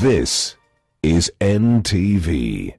This is NTV.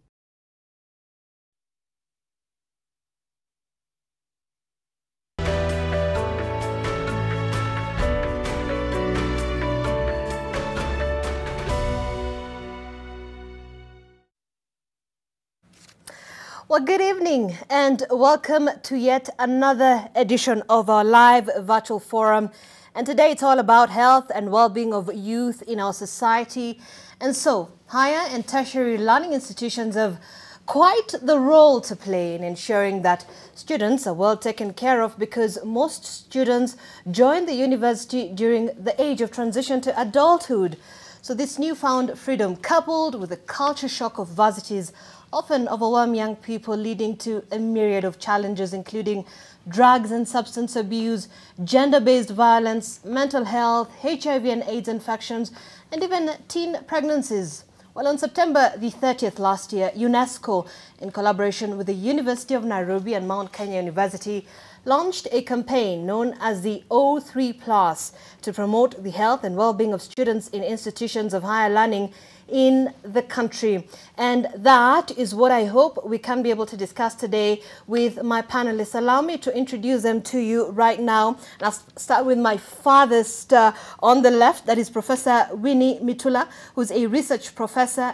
Well, good evening and welcome to yet another edition of our live virtual forum. And today it's all about health and well-being of youth in our society. And so, higher and tertiary learning institutions have quite the role to play in ensuring that students are well taken care of, because most students join the university during the age of transition to adulthood. So this newfound freedom, coupled with the culture shock of varsities, often overwhelm young people, leading to a myriad of challenges, including drugs and substance abuse, gender-based violence, mental health, HIV and AIDS infections, and even teen pregnancies. Well, on September the 30th last year, UNESCO, in collaboration with the University of Nairobi and Mount Kenya University, launched a campaign known as the O3+ to promote the health and well-being of students in institutions of higher learning in the country. And that is what I hope we can be able to discuss today with my panelists. Allow me to introduce them to you right now. And I'll start with my farthest on the left, that is Professor Winnie Mitchulla, who's a research professor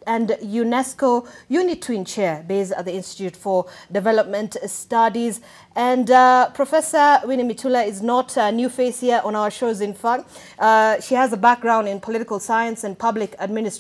and UNESCO Unit Twin Chair based at the Institute for Development Studies. And Professor Winnie Mitchulla is not a new face here on our shows, in fact. She has a background in political science and public administration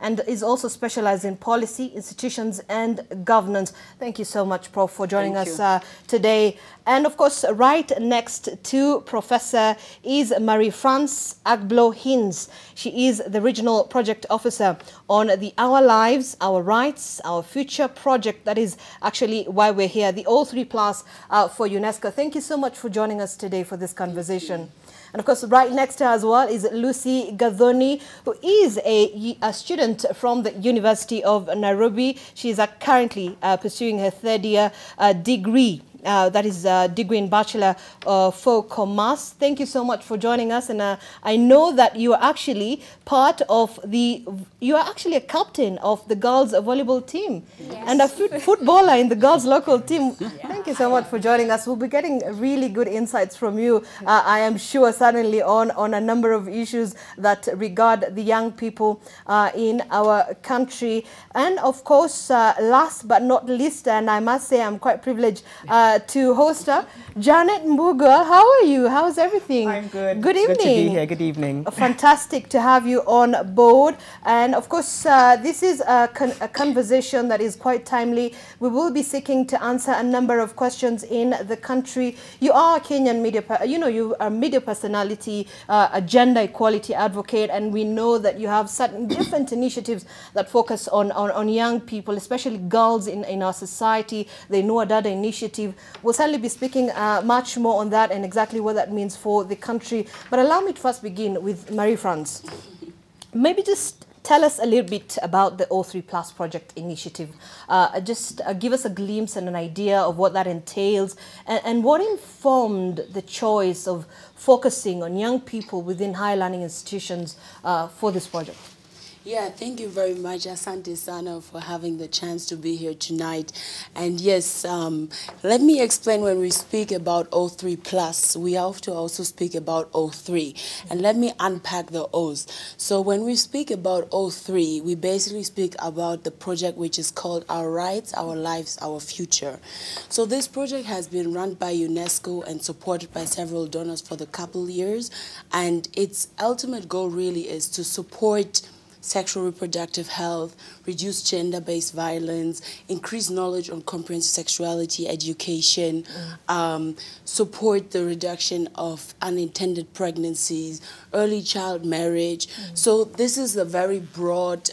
and is also specialized in policy, institutions and governance. Thank you so much, Prof, for joining us today. And of course, right next to Professor is Marie-France Agbo-Hines. She is the Regional Project Officer on the Our Lives, Our Rights, Our Future project. That is actually why we're here, the O3+ for UNESCO. Thank you so much for joining us today for this conversation. And of course, right next to her as well is Lucy Gathoni, who is a student from the University of Nairobi. She is currently pursuing her third year degree. That is a degree in Bachelor for Commerce. Thank you so much for joining us. And I know that you are actually you are actually a captain of the girls' volleyball team. Yes. And a footballer in the girls' local team. Yeah. Thank you so much for joining us. We'll be getting really good insights from you, I am sure, certainly on a number of issues that regard the young people in our country. And of course, last but not least, and I must say I'm quite privileged to host her, Janet Mbuga. How are you? How's everything? I'm good. Good evening. Good to be here. Good evening. Fantastic to have you on board. And of course, this is a conversation that is quite timely. We will be seeking to answer a number of questions in the country. You are a Kenyan media, you are a media personality, a gender equality advocate, and we know that you have certain different initiatives that focus on young people, especially girls in our society. The Noah Dada initiative. We'll certainly be speaking much more on that and exactly what that means for the country. But allow me to first begin with Marie-France. Maybe just tell us a little bit about the O3+ project initiative. Just give us a glimpse and an idea of what that entails and what informed the choice of focusing on young people within higher learning institutions for this project. Yeah, thank you very much, Asante Sana, for having the chance to be here tonight. And yes, let me explain, when we speak about O3+, we have to also speak about O3. And let me unpack the O's. So when we speak about O3, we basically speak about the project which is called Our Rights, Our Lives, Our Future. So this project has been run by UNESCO and supported by several donors for the couple years. And its ultimate goal really is to support sexual reproductive health, reduce gender-based violence, increase knowledge on comprehensive sexuality education, support the reduction of unintended pregnancies, early child marriage. So this is a very broad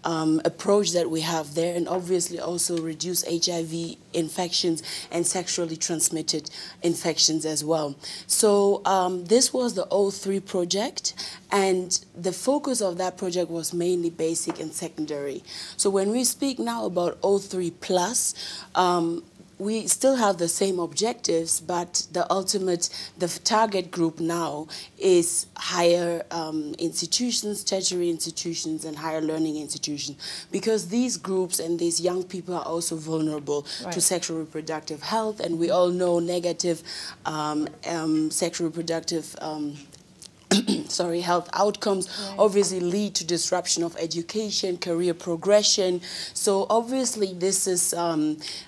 approach that we have there, and obviously also reduce HIV infections and sexually transmitted infections as well. So this was the O3 project, and the focus of that project was mainly basic and secondary. So when we speak now about O3+, we still have the same objectives, but the target group now is higher institutions, tertiary institutions, and higher learning institutions, because these groups and these young people are also vulnerable to sexual reproductive health, and we all know negative sexual reproductive health outcomes obviously lead to disruption of education, career progression. So obviously this is,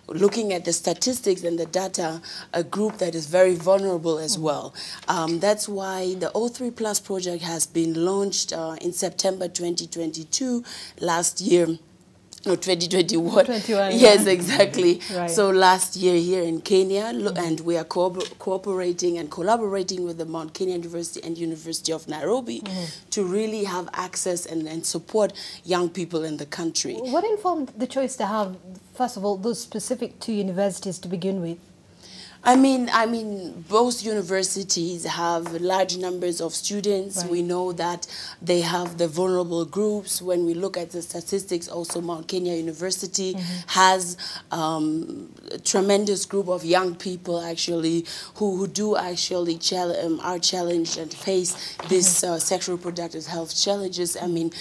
looking at the statistics and the data, a group that is very vulnerable as well. That's why the O3 Plus project has been launched in September 2022, last year. No, 2021. 21, yes, exactly. So last year here in Kenya, and we are cooperating and collaborating with the Mount Kenya University and University of Nairobi to really have access and support young people in the country. What informed the choice to have, first of all, those specific 2 universities to begin with? I mean, both universities have large numbers of students. We know that they have the vulnerable groups. When we look at the statistics, also Mount Kenya University has a tremendous group of young people actually who do actually are challenged and face these sexual reproductive health challenges. I mean,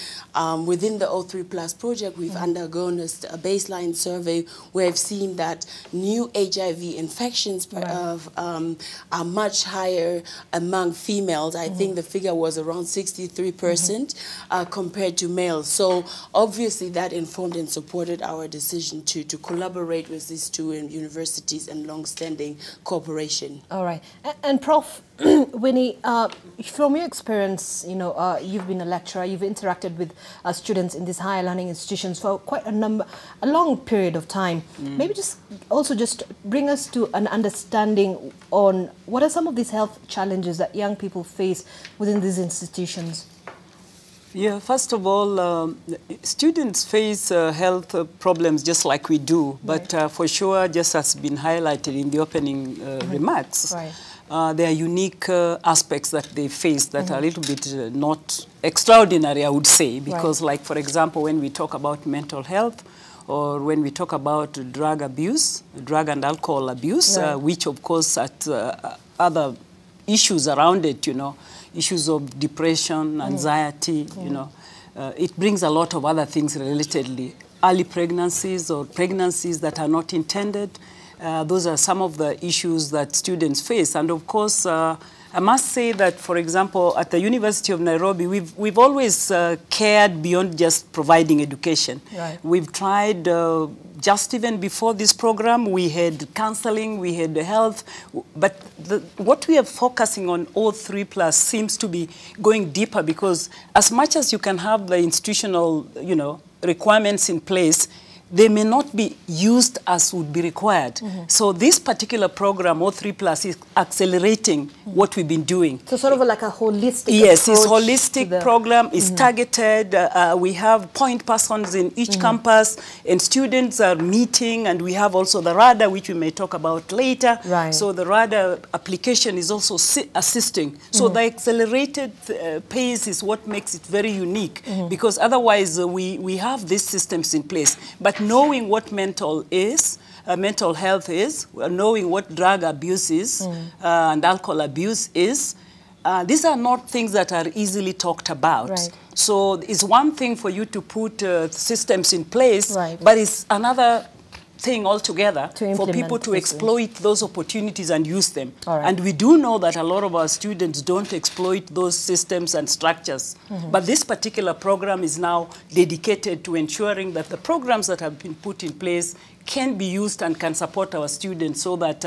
within the O3 Plus project, we've undergone a baseline survey where we've seen that new HIV infections are much higher among females. I think the figure was around 63% compared to males. So obviously that informed and supported our decision to collaborate with these 2 universities and long-standing cooperation. All right. And Prof. Winnie, from your experience, you know, you've been a lecturer, you've interacted with students in these higher learning institutions for quite a long period of time. Maybe just bring us to an understanding on what are some of these health challenges that young people face within these institutions. Yeah, first of all, students face health problems just like we do, but for sure, just as been highlighted in the opening remarks, there are unique aspects that they face that are a little bit not extraordinary, I would say, because like, for example, when we talk about mental health, or when we talk about drug abuse, drug and alcohol abuse, which of course at other issues around it, you know, issues of depression, anxiety, you know, it brings a lot of other things relatedly. Early pregnancies or pregnancies that are not intended, those are some of the issues that students face. And of course, I must say that, for example, at the University of Nairobi, we've always cared beyond just providing education. We've tried, just even before this program, we had counseling, we had health, but what we are focusing on O3 Plus seems to be going deeper, because as much as you can have the institutional, you know, requirements in place, they may not be used as would be required. So this particular program, O3 Plus, is accelerating what we've been doing. So sort of like a holistic Yes, it's holistic program. It's targeted. We have point persons in each campus, and students are meeting, and we have also the RADA, which we may talk about later. So the RADA application is also assisting. So the accelerated pace is what makes it very unique, because otherwise we have these systems in place. But knowing what mental health is, knowing what drug abuse is, and alcohol abuse is, these are not things that are easily talked about. So it's one thing for you to put systems in place, but it's another thing altogether for people to exploit those opportunities and use them. And we do know that a lot of our students don't exploit those systems and structures. But this particular program is now dedicated to ensuring that the programs that have been put in place can be used and can support our students, so that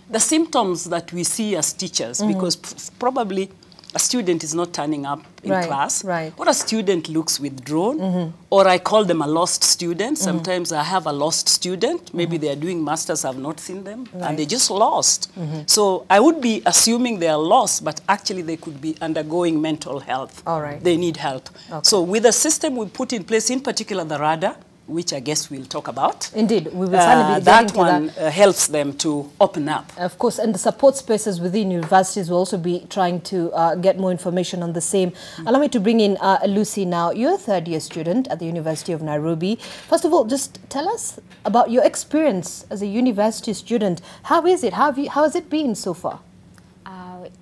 the symptoms that we see as teachers, because probably a student is not turning up in class, or a student looks withdrawn, or I call them a lost student. Sometimes I have a lost student, maybe they are doing masters, I've not seen them, and they just lost. So I would be assuming they are lost, but actually they could be undergoing mental health. They need help. So with the system we put in place, in particular the RADA, which I guess we'll talk about. Indeed, we will certainly be that getting one to that. Helps them to open up. Of course, and the support spaces within universities will also be trying to get more information on the same. Allow me to bring in Lucy now. You're a third-year student at the University of Nairobi. First of all, just tell us about your experience as a university student. How is it? How has it been so far?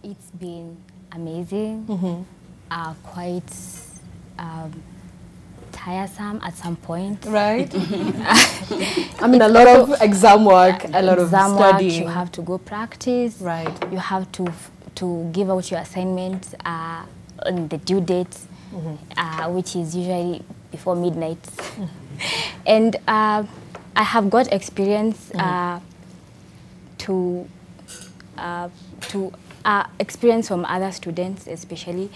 It's been amazing, quite tiresome at some point. Right. I mean, a lot of exam work, a lot of studying. You have to go practice. Right. You have to give out your assignment on the due date, which is usually before midnight. And I have got experience to experience from other students, especially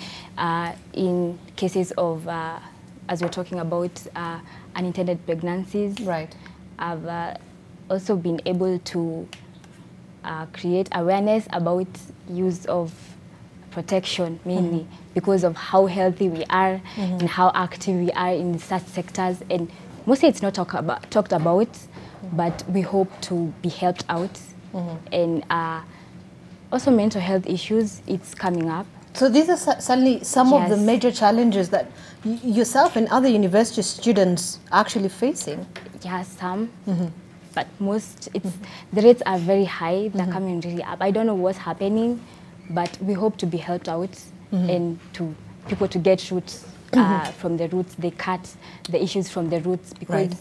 in cases of, as we're talking about, unintended pregnancies. Right. I've also been able to create awareness about use of protection, mainly because of how healthy we are and how active we are in such sectors. And mostly it's not talked about, but we hope to be helped out. And also mental health issues, it's coming up. So these are certainly some of the major challenges that yourself and other university students are actually facing. Yes, some, but most, the rates are very high, they're coming really up. I don't know what's happening, but we hope to be helped out and to people to get roots from the roots. They cut the issues from the roots because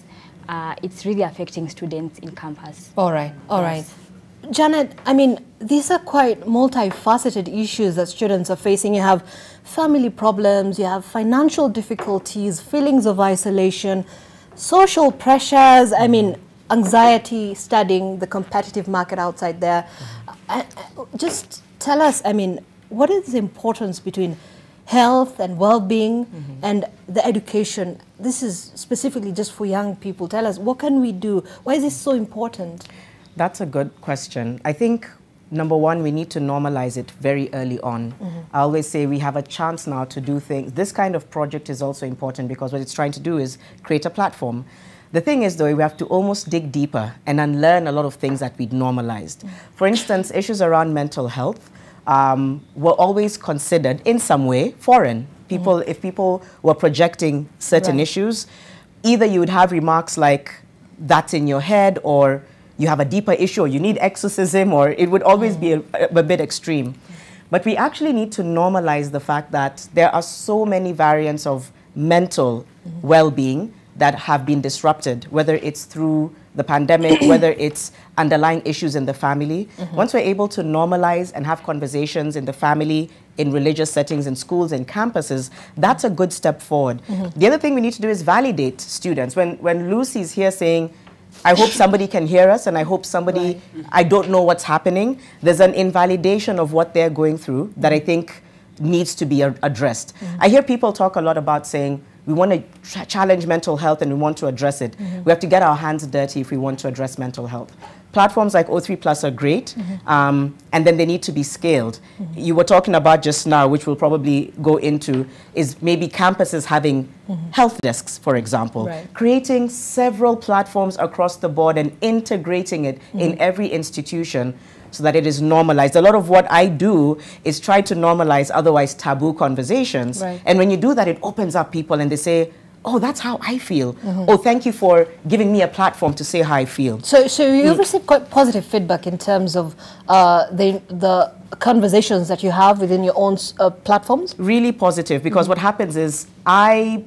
it's really affecting students in campus. All right, all right. Janet, I mean, these are quite multifaceted issues that students are facing. You have family problems, you have financial difficulties, feelings of isolation, social pressures, I mean, anxiety, studying, the competitive market outside there. Just tell us, I mean, what is the importance between health and well-being and the education? This is specifically just for young people. Tell us, what can we do? Why is this so important? That's a good question. I think, number one, we need to normalize it very early on. I always say we have a chance now to do things. This kind of project is also important because what it's trying to do is create a platform. The thing is, though, we have to almost dig deeper and unlearn a lot of things that we'd normalized. For instance, issues around mental health were always considered in some way foreign. If people were projecting certain issues, either you would have remarks like, that's in your head, or you have a deeper issue, or you need exorcism, or it would always be a bit extreme. But we actually need to normalize the fact that there are so many variants of mental well-being that have been disrupted, whether it's through the pandemic, whether it's underlying issues in the family. Once we're able to normalize and have conversations in the family, in religious settings, in schools, in campuses, that's a good step forward. The other thing we need to do is validate students. When Lucy's here saying, I hope somebody can hear us, and I hope somebody, I don't know what's happening, there's an invalidation of what they're going through that I think needs to be addressed. I hear people talk a lot about saying, we want to challenge mental health and we want to address it. We have to get our hands dirty if we want to address mental health. Platforms like O3 Plus are great, and then they need to be scaled. You were talking about just now, which we'll probably go into, is maybe campuses having health desks, for example. Creating several platforms across the board and integrating it in every institution so that it is normalized. A lot of what I do is try to normalize otherwise taboo conversations. And when you do that, it opens up people and they say, oh, that's how I feel. Oh, thank you for giving me a platform to say how I feel. So you've received quite positive feedback in terms of the conversations that you have within your own platforms? Really positive, because what happens is I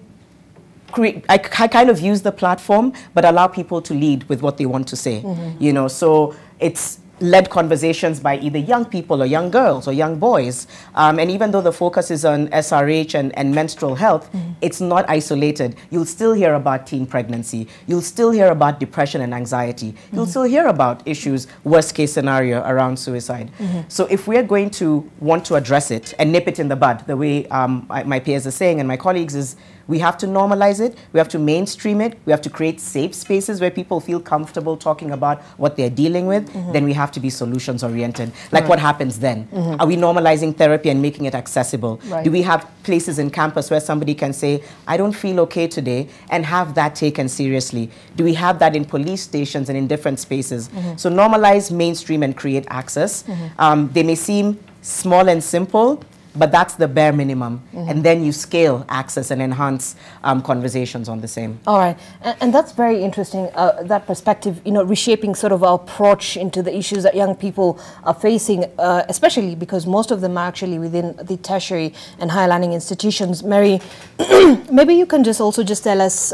kind of use the platform, but allow people to lead with what they want to say. You know, so it's led conversations by either young people or young girls or young boys. And even though the focus is on SRH and menstrual health, it's not isolated. You'll still hear about teen pregnancy. You'll still hear about depression and anxiety. You'll still hear about issues, worst case scenario, around suicide. So if we're going to want to address it and nip it in the bud, the way my peers are saying and my colleagues, is We have to normalize it. We have to mainstream it. We have to create safe spaces where people feel comfortable talking about what they're dealing with. Then we have to be solutions oriented. Like what happens then? Are we normalizing therapy and making it accessible? Do we have places in campus where somebody can say, I don't feel okay today, and have that taken seriously? Do we have that in police stations and in different spaces? So normalize, mainstream, and create access. They may seem small and simple, but that's the bare minimum. And then you scale access and enhance conversations on the same. All right. And that's very interesting, that perspective, you know, reshaping sort of our approach into the issues that young people are facing, especially because most of them are actually within the tertiary and higher learning institutions. Mary, maybe you can just also just tell us,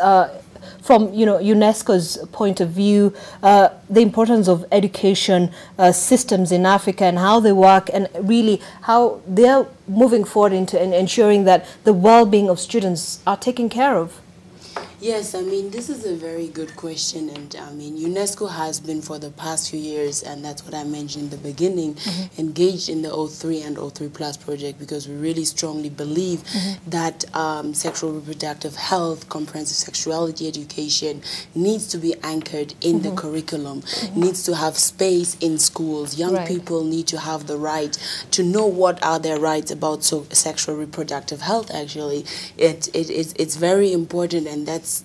from UNESCO's point of view, the importance of education systems in Africa and how they work, and really how they're moving forward into ensuring that the well-being of students are taken care of. Yes, I mean, this is a very good question, and I mean, UNESCO has been for the past few years, and that's what I mentioned in the beginning, engaged in the O3 and O3 Plus project, because we really strongly believe that sexual reproductive health, comprehensive sexuality education needs to be anchored in the curriculum, needs to have space in schools. Young people need to have the right to know what are their rights about sexual reproductive health. Actually, it's very important, and that's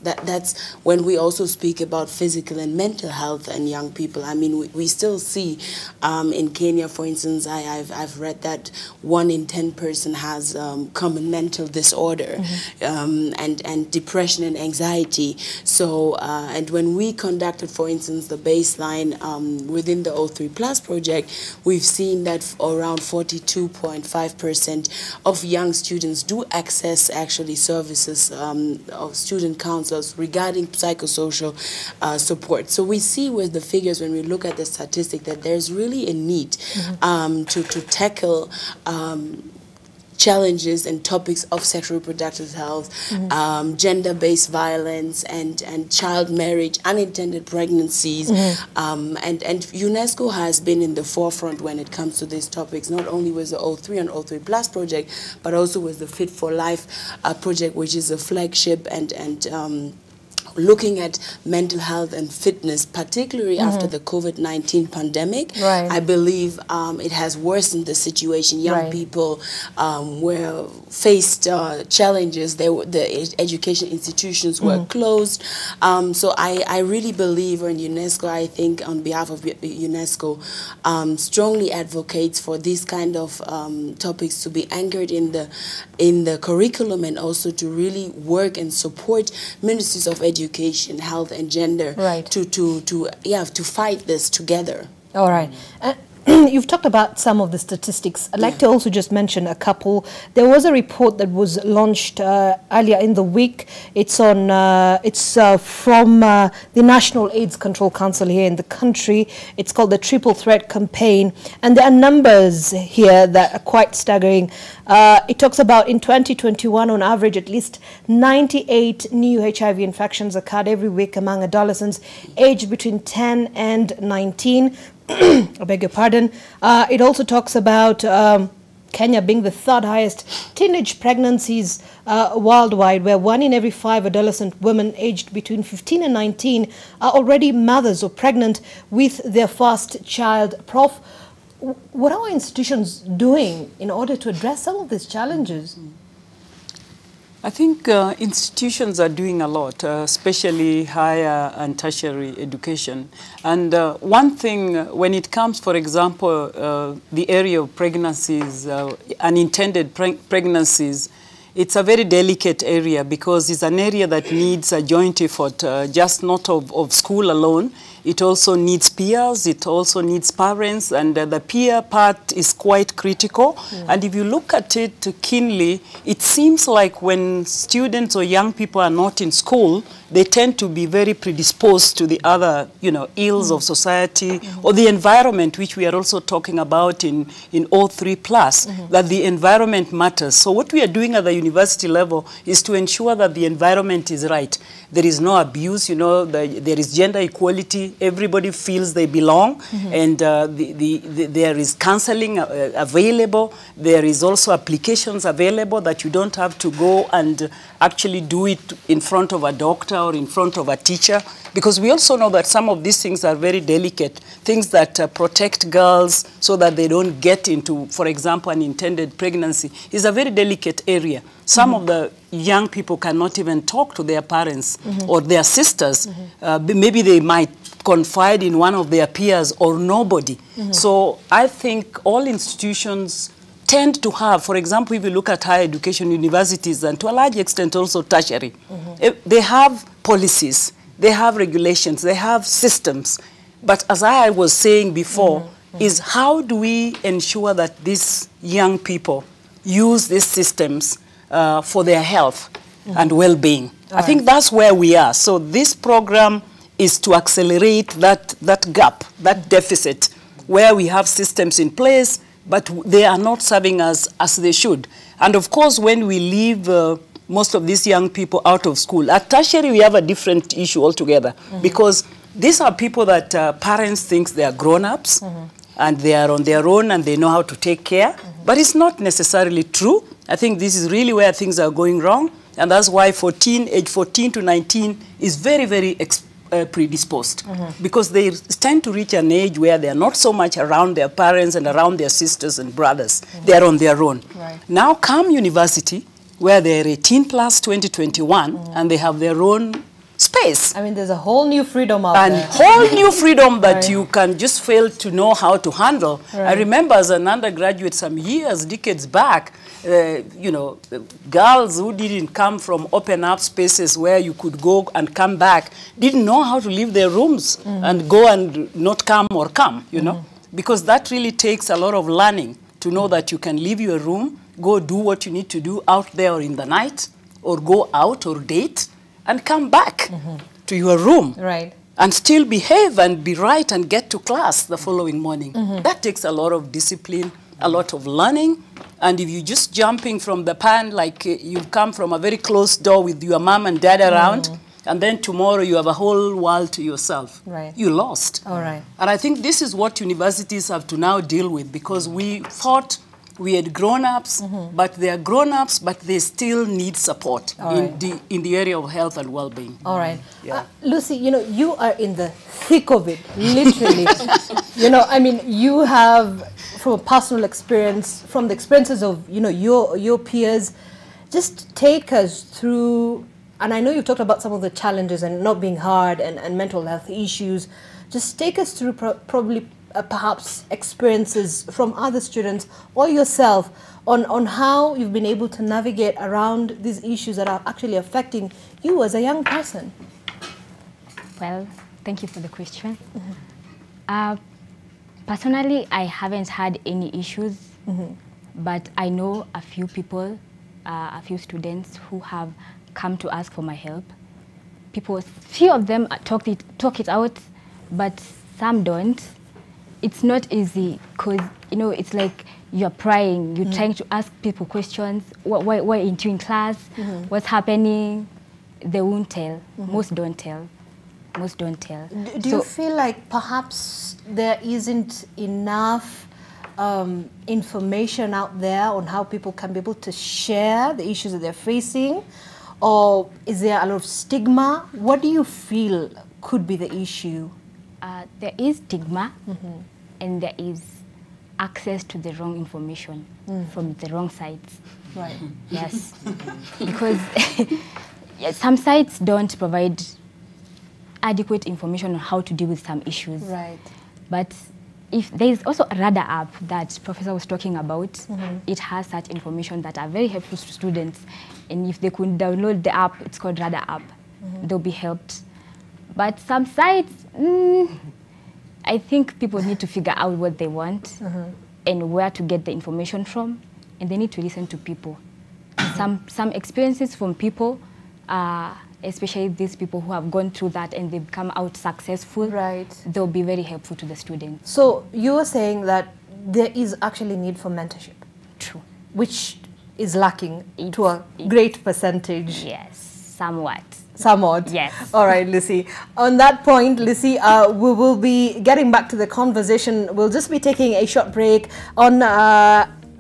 when we also speak about physical and mental health and young people. I mean, we still see in Kenya, for instance, I've read that 1 in 10 person has common mental disorder and depression and anxiety. So and when we conducted, for instance, the baseline within the O3 Plus project, we've seen that around 42.5% of young students do access actually services of student counselors regarding psychosocial support. So we see with the figures, when we look at the statistic, that there's really a need to tackle challenges and topics of sexual reproductive health, gender-based violence, and child marriage, unintended pregnancies, and UNESCO has been in the forefront when it comes to these topics, not only with the O3 and O3 Plus project, but also with the Fit for Life project, which is a flagship and looking at mental health and fitness, particularly after the COVID-19 pandemic. I believe it has worsened the situation. Young people were faced challenges. The education institutions were closed. So I really believe, and UNESCO, I think on behalf of UNESCO, strongly advocates for these kind of topics to be anchored in the curriculum, and also to really work and support ministries of education, health, and gender to fight this together. All right. You've talked about some of the statistics. I'd like to also just mention a couple. There was a report that was launched earlier in the week. It's on. From the National AIDS Control Council here in the country. It's called the Triple Threat Campaign, and there are numbers here that are quite staggering. It talks about in 2021, on average, at least 98 new HIV infections occurred every week among adolescents aged between 10 and 19. I beg your pardon. It also talks about Kenya being the 3rd highest teenage pregnancies worldwide, where 1 in every 5 adolescent women aged between 15 and 19 are already mothers or pregnant with their first child. Prof, what are our institutions doing in order to address some of these challenges? I think institutions are doing a lot, especially higher and tertiary education. And one thing, when it comes, for example, the area of pregnancies, unintended pregnancies, it's a very delicate area, because it's an area that needs a joint effort, just not of school alone. It also needs peers, it also needs parents, and the peer part is quite critical. And if you look at it keenly, it seems like when students or young people are not in school, they tend to be very predisposed to the other, ills of society, or the environment, which we are also talking about in O3+, that the environment matters. So what we are doing at the university level is to ensure that the environment is right. there is no abuse, you know, there is gender equality, everybody feels they belong, and there is counseling available, there is also applications available that you don't have to go and actually do it in front of a doctor or in front of a teacher, because we also know that some of these things are very delicate, things that protect girls so that they don't get into, for example, an intended pregnancy is a very delicate area. Some of the young people cannot even talk to their parents or their sisters. Maybe they might confide in one of their peers or nobody. So I think all institutions tend to have, for example, if you look at higher education, universities, and to a large extent also tertiary, they have policies, they have regulations, they have systems. But as I was saying before, is how do we ensure that these young people use these systems for their health and well-being? I think that's where we are. So this program is to accelerate that gap, that deficit, where we have systems in place, but they are not serving us as they should. And of course, when we leave most of these young people out of school, at tertiary we have a different issue altogether, because these are people that parents think they are grown-ups, and they are on their own and they know how to take care. But it's not necessarily true. I think this is really where things are going wrong. And that's why age 14 to 19 is very, very predisposed. Because they tend to reach an age where they are not so much around their parents and around their sisters and brothers. They are on their own. Now come university, where they're 18 plus 2021, and they have their own space. I mean, there's a whole new freedom out there. And whole new freedom that you can just fail to know how to handle. I remember as an undergraduate some years, decades back, you know, girls who didn't come from open up spaces where you could go and come back didn't know how to leave their rooms and go and not come or come, you know, because that really takes a lot of learning to know that you can leave your room, go do what you need to do out there or in the night, or go out or date, and come back to your room and still behave and be right and get to class the following morning. That takes a lot of discipline, a lot of learning. And if you're just jumping from the pan, like you've come from a very close door with your mom and dad around, and then tomorrow you have a whole world to yourself, you lost. And I think this is what universities have to now deal with, because we thought we had grown-ups, but they are grown-ups, but they still need support in the area of health and well-being. Lucy, you know, you are in the thick of it, literally. You know, I mean, you have, from a personal experience, from the experiences of, you know, your peers, just take us through, and I know you've talked about some of the challenges and not being hard and mental health issues. Just take us through probably perhaps experiences from other students or yourself on how you've been able to navigate around these issues that are actually affecting you as a young person. Well, thank you for the question. Personally, I haven't had any issues, but I know a few people, a few students who have come to ask for my help. Few of them talk it out, but some don't. It's not easy because, you know, it's like you're prying, you're trying to ask people questions. Why aren't you in class? What's happening? They won't tell. Most don't tell. Most don't tell. Do you feel like perhaps there isn't enough information out there on how people can be able to share the issues that they're facing? Or is there a lot of stigma? What do you feel could be the issue? There is stigma, and there is access to the wrong information from the wrong sites. Yes, because some sites don't provide adequate information on how to deal with some issues. But if there is also a radar app that Professor was talking about, it has such information that are very helpful to students. And if they could download the app, it's called radar app, they'll be helped. But some sites, I think people need to figure out what they want and where to get the information from, and they need to listen to people. Some experiences from people, especially these people who have gone through that and they've come out successful, they'll be very helpful to the students. So you were saying that there is actually need for mentorship. True. Which is lacking to a great percentage. Yes, somewhat. somewhat. Yes. All right, Lucy. On that point, Lucy, we will be getting back to the conversation. We'll just be taking a short break on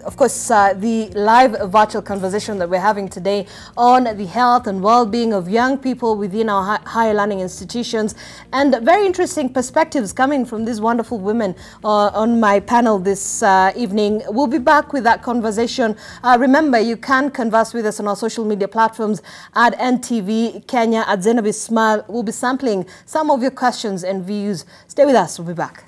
of course, the live virtual conversation that we're having today on the health and well-being of young people within our higher learning institutions, and very interesting perspectives coming from these wonderful women on my panel this evening. We'll be back with that conversation. Remember, you can converse with us on our social media platforms at NTV Kenya, at Zenobis Smile. We'll be sampling some of your questions and views. Stay with us. We'll be back.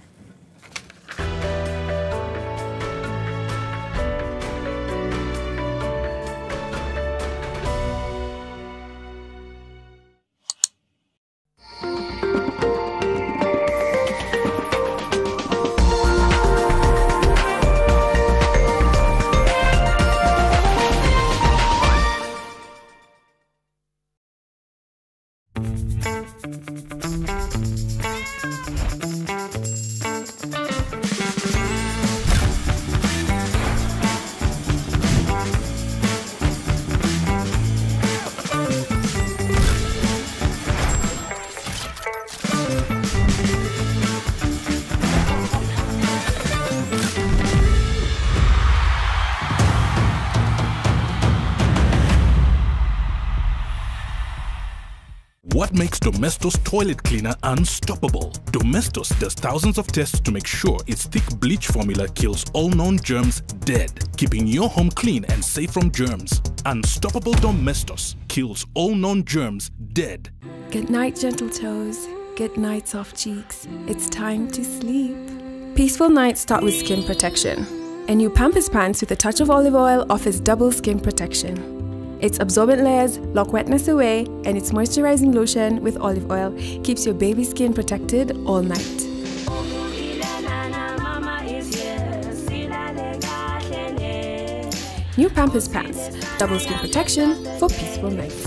What makes Domestos toilet cleaner unstoppable? Domestos does thousands of tests to make sure its thick bleach formula kills all known germs dead, keeping your home clean and safe from germs. Unstoppable Domestos kills all known germs dead. Good night, gentle toes. Good night, soft cheeks. It's time to sleep. Peaceful nights start with skin protection. A new Pampers Pants with a touch of olive oil offers double skin protection. Its absorbent layers lock wetness away, and its moisturizing lotion with olive oil keeps your baby skin protected all night. New Pampers Pants, double skin protection for peaceful nights.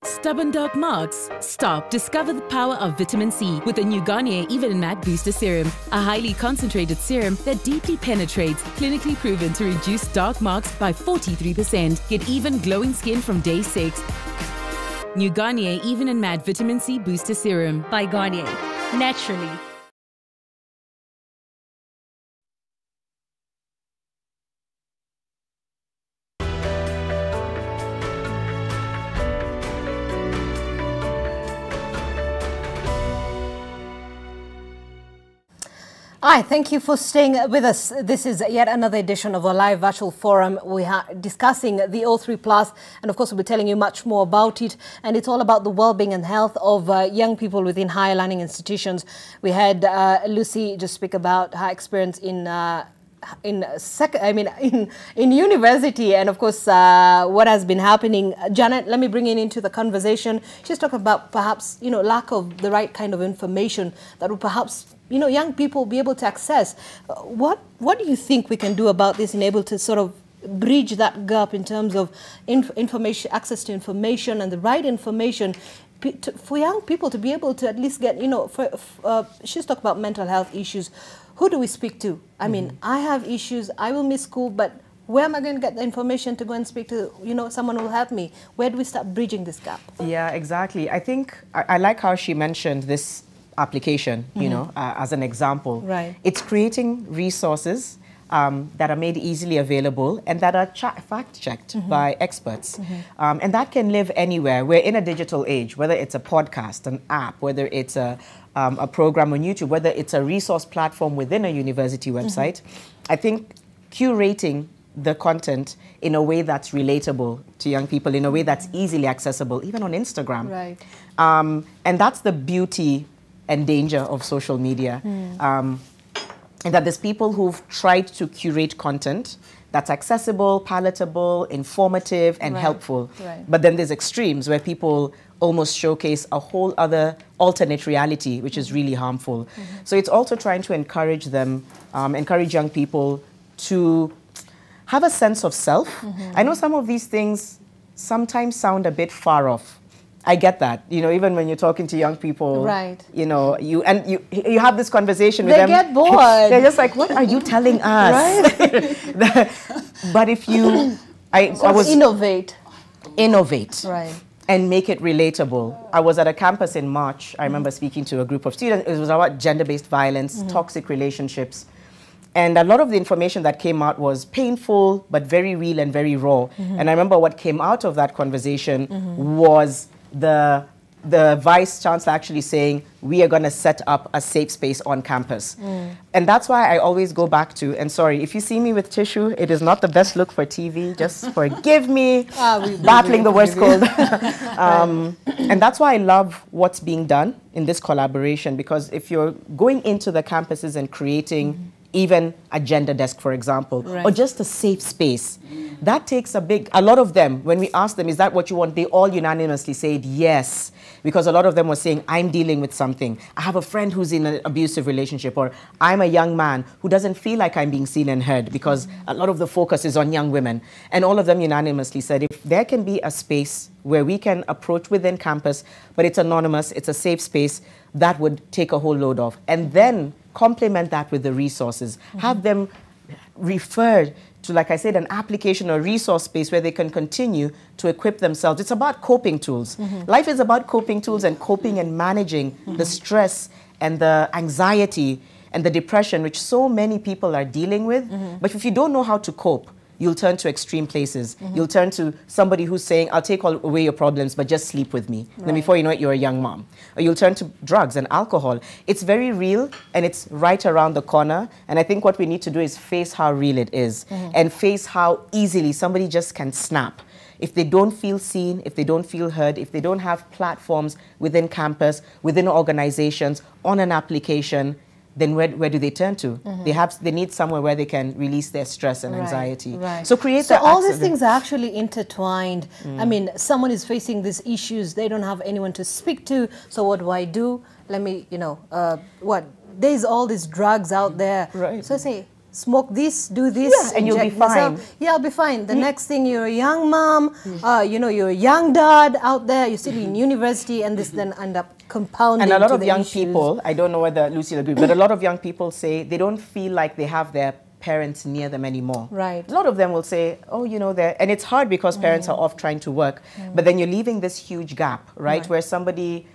Stubborn dark marks? Stop. Discover the power of vitamin C with the new Garnier Even and Matte Booster Serum, a highly concentrated serum that deeply penetrates, clinically proven to reduce dark marks by 43%. Get even glowing skin from day 6. New Garnier Even and Matte Vitamin C Booster Serum by Garnier. Naturally. Hi, thank you for staying with us. This is yet another edition of our live virtual forum. We are discussing the O3+, and of course we'll be telling you much more about it. And it's all about the well-being and health of young people within higher learning institutions. We had Lucy just speak about her experience in university, and of course what has been happening. Janet, let me bring you into the conversation. She's talking about perhaps lack of the right kind of information that will perhaps young people be able to access. What do you think we can do about this and able to sort of bridge that gap in terms of information, access to information and the right information for young people to be able to at least get, she's talking about mental health issues. Who do we speak to? I mean, I have issues, I will miss school, but where am I going to get the information to go and speak to, someone who will help me? Where do we start bridging this gap? Yeah, exactly. I think, I like how she mentioned this application, as an example. Right. It's creating resources that are made easily available and that are fact-checked by experts. And that can live anywhere. We're in a digital age, whether it's a podcast, an app, whether it's a program on YouTube, whether it's a resource platform within a university website. I think curating the content in a way that's relatable to young people, in a way that's easily accessible, even on Instagram. Right. And that's the beauty and danger of social media. And that there's people who've tried to curate content that's accessible, palatable, informative, and helpful. Right. But then there's extremes where people almost showcase a whole other alternate reality, which is really harmful. So it's also trying to encourage them, encourage young people to have a sense of self. I know some of these things sometimes sound a bit far off. I get that, you know, even when you're talking to young people, right? You know, you have this conversation with them. They get bored. They're just like, "What are you telling us?" Right? But if you, I was innovate, right, and make it relatable. I was at a campus in March. I remember speaking to a group of students. It was about gender-based violence, toxic relationships. And a lot of the information that came out was painful, but very real and very raw. And I remember what came out of that conversation was the vice chancellor actually saying, we are going to set up a safe space on campus. And that's why I always go back to, and sorry, if you see me with tissue, it is not the best look for TV. Just forgive me, battling the worst cold. And that's why I love what's being done in this collaboration, because if you're going into the campuses and creating even a gender desk, for example, or just a safe space. That takes a lot of them, when we asked them, is that what you want? They all unanimously said yes, because a lot of them were saying, I'm dealing with something. I have a friend who's in an abusive relationship, or I'm a young man who doesn't feel like I'm being seen and heard, because a lot of the focus is on young women. And all of them unanimously said, if there can be a space where we can approach within campus, but it's anonymous, it's a safe space, that would take a whole load off. And then complement that with the resources. Have them referred to, like I said, an application or resource space where they can continue to equip themselves. It's about coping tools. Life is about coping tools and coping and managing the stress and the anxiety and the depression, which so many people are dealing with. But if you don't know how to cope, you'll turn to extreme places. You'll turn to somebody who's saying, I'll take away your problems, but just sleep with me. Then before you know it, you're a young mom. Or you'll turn to drugs and alcohol. It's very real, and it's right around the corner. And I think what we need to do is face how real it is, and face how easily somebody just can snap. If they don't feel seen, if they don't feel heard, if they don't have platforms within campus, within organizations, on an application, then where do they turn to? They need somewhere where they can release their stress and anxiety. So create that. So all these things are actually intertwined. I mean, someone is facing these issues, they don't have anyone to speak to, so what do? Let me, you know, there's all these drugs out there. So I say, smoke this, do this, and you'll be fine. Yeah, I'll be fine. The next thing, you're a young mom, you know, you're a young dad out there, you're still in university, and this then end up compounding. And a lot of young people, I don't know whether Lucy will agree, but a lot of young people say they don't feel like they have their parents near them anymore. A lot of them will say, oh, you know, and it's hard because parents are off trying to work, but then you're leaving this huge gap, where somebody,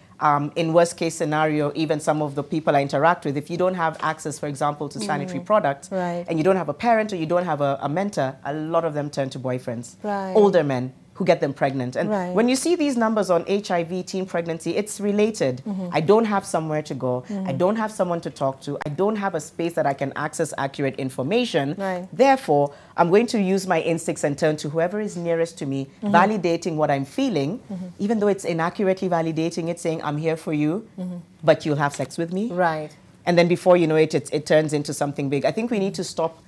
in worst case scenario, even some of the people I interact with, if you don't have access, for example, to sanitary products, and you don't have a parent or you don't have a mentor, a lot of them turn to boyfriends, older men, who get them pregnant. And when you see these numbers on HIV, teen pregnancy, it's related. I don't have somewhere to go. I don't have someone to talk to. I don't have a space that I can access accurate information. Therefore, I'm going to use my instincts and turn to whoever is nearest to me, validating what I'm feeling, even though it's inaccurately validating it, saying, I'm here for you, but you'll have sex with me. And then before you know it, it turns into something big. I think we need to stop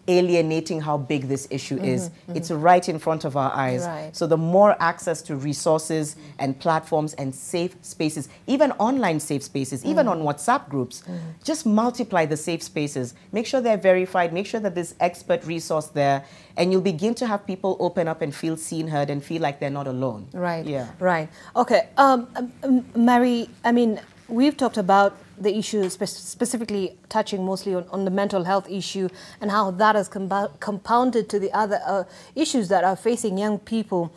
alienating how big this issue is. It's right in front of our eyes. So the more access to resources and platforms and safe spaces, even online safe spaces, even on WhatsApp groups, just multiply the safe spaces. Make sure they're verified. Make sure that there's expert resource there. And you'll begin to have people open up and feel seen, heard, and feel like they're not alone. Okay. Mary, I mean, we've talked about the issue specifically touching mostly on the mental health issue and how that has compounded to the other issues that are facing young people.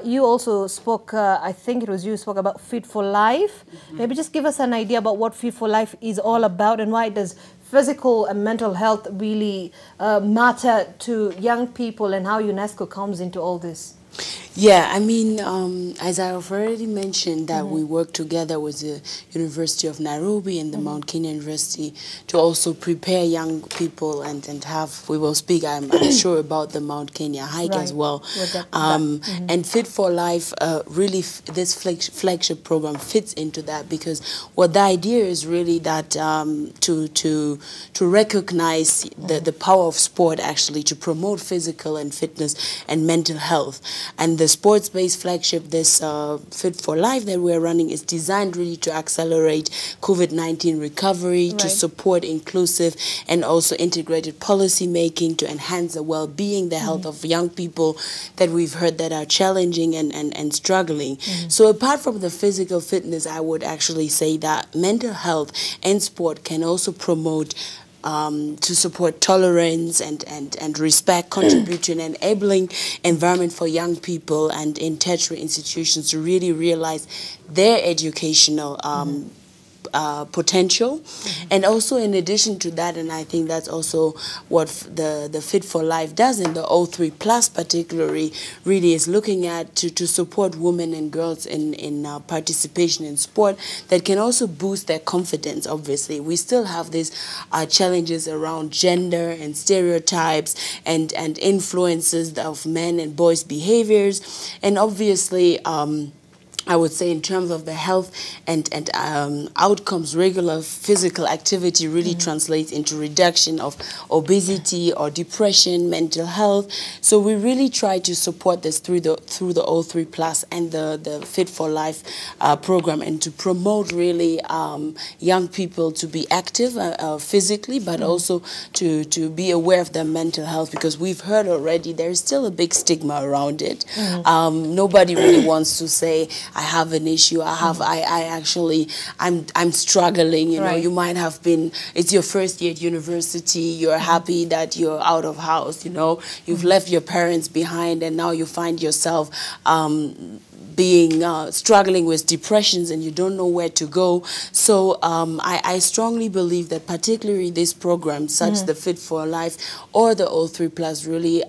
You also spoke, I think it was you spoke about Fit for Life. Maybe just give us an idea about what Fit for Life is all about and why does physical and mental health really matter to young people and how UNESCO comes into all this. Yeah, I mean, as I've already mentioned, that we work together with the University of Nairobi and the Mount Kenya University to also prepare young people and have, we will speak, I'm sure, about the Mount Kenya hike as well. And Fit for Life, really, this flagship program fits into that because what the idea is really that to recognize the power of sport, actually, to promote physical and fitness and mental health. And the sports-based flagship, this Fit for Life that we're running, is designed really to accelerate COVID-19 recovery, to support inclusive and also integrated policy making, to enhance the well-being, the health of young people that we've heard that are challenging and struggling. So apart from the physical fitness, I would actually say that mental health and sport can also promote to support tolerance and respect, contribute to an enabling environment for young people and in tertiary institutions to really realize their educational potential. And also in addition to that, and I think that's also what the Fit for Life does in the O3 Plus particularly, really is looking at to support women and girls in participation in sport that can also boost their confidence. Obviously, we still have these challenges around gender and stereotypes and influences of men and boys' behaviors, and obviously I would say in terms of the health and outcomes, regular physical activity really translates into reduction of obesity or depression, mental health. So we really try to support this through the O3 Plus and the Fit for Life program, and to promote really young people to be active physically, but also to be aware of their mental health, because we've heard already there's still a big stigma around it. Nobody really wants to say, I have an issue, I'm struggling, you know. You might have been, it's your first year at university, you're happy that you're out of house, you know, you've left your parents behind, and now you find yourself struggling with depressions and you don't know where to go. So I strongly believe that particularly these programs, such the Fit for Life or the O3 Plus, really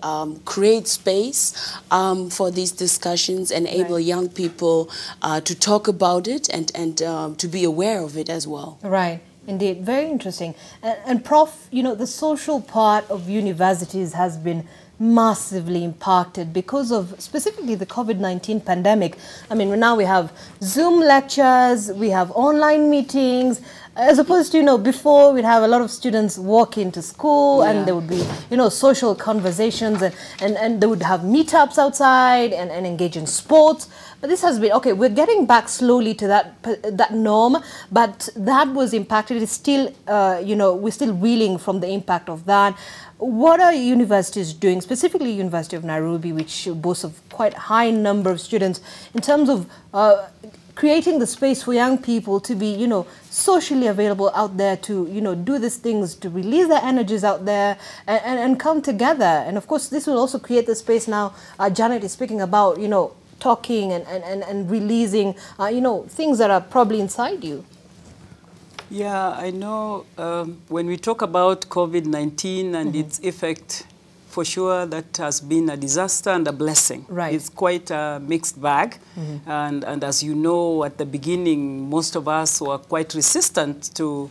create space for these discussions, enable young people to talk about it and to be aware of it as well. Right. Indeed. Very interesting. And Prof, you know, the social part of universities has been massively impacted because of specifically the COVID-19 pandemic. I mean, now we have Zoom lectures, we have online meetings, as opposed to, you know, before we'd have a lot of students walk into school and there would be, you know, social conversations and they would have meetups outside and engage in sports. But this has been, okay, we're getting back slowly to that norm, but that was impacted. It's still, you know, we're still reeling from the impact of that. What are universities doing, specifically University of Nairobi, which boasts of quite a high number of students, in terms of creating the space for young people to be, you know, socially available out there to, you know, do these things, to release their energies out there and come together? And of course, this will also create the space now. Janet is speaking about, you know, talking and releasing, you know, things that are probably inside you. Yeah, I know when we talk about COVID-19 and its effect, for sure that has been a disaster and a blessing. Right. It's quite a mixed bag. And as you know, at the beginning, most of us were quite resistant to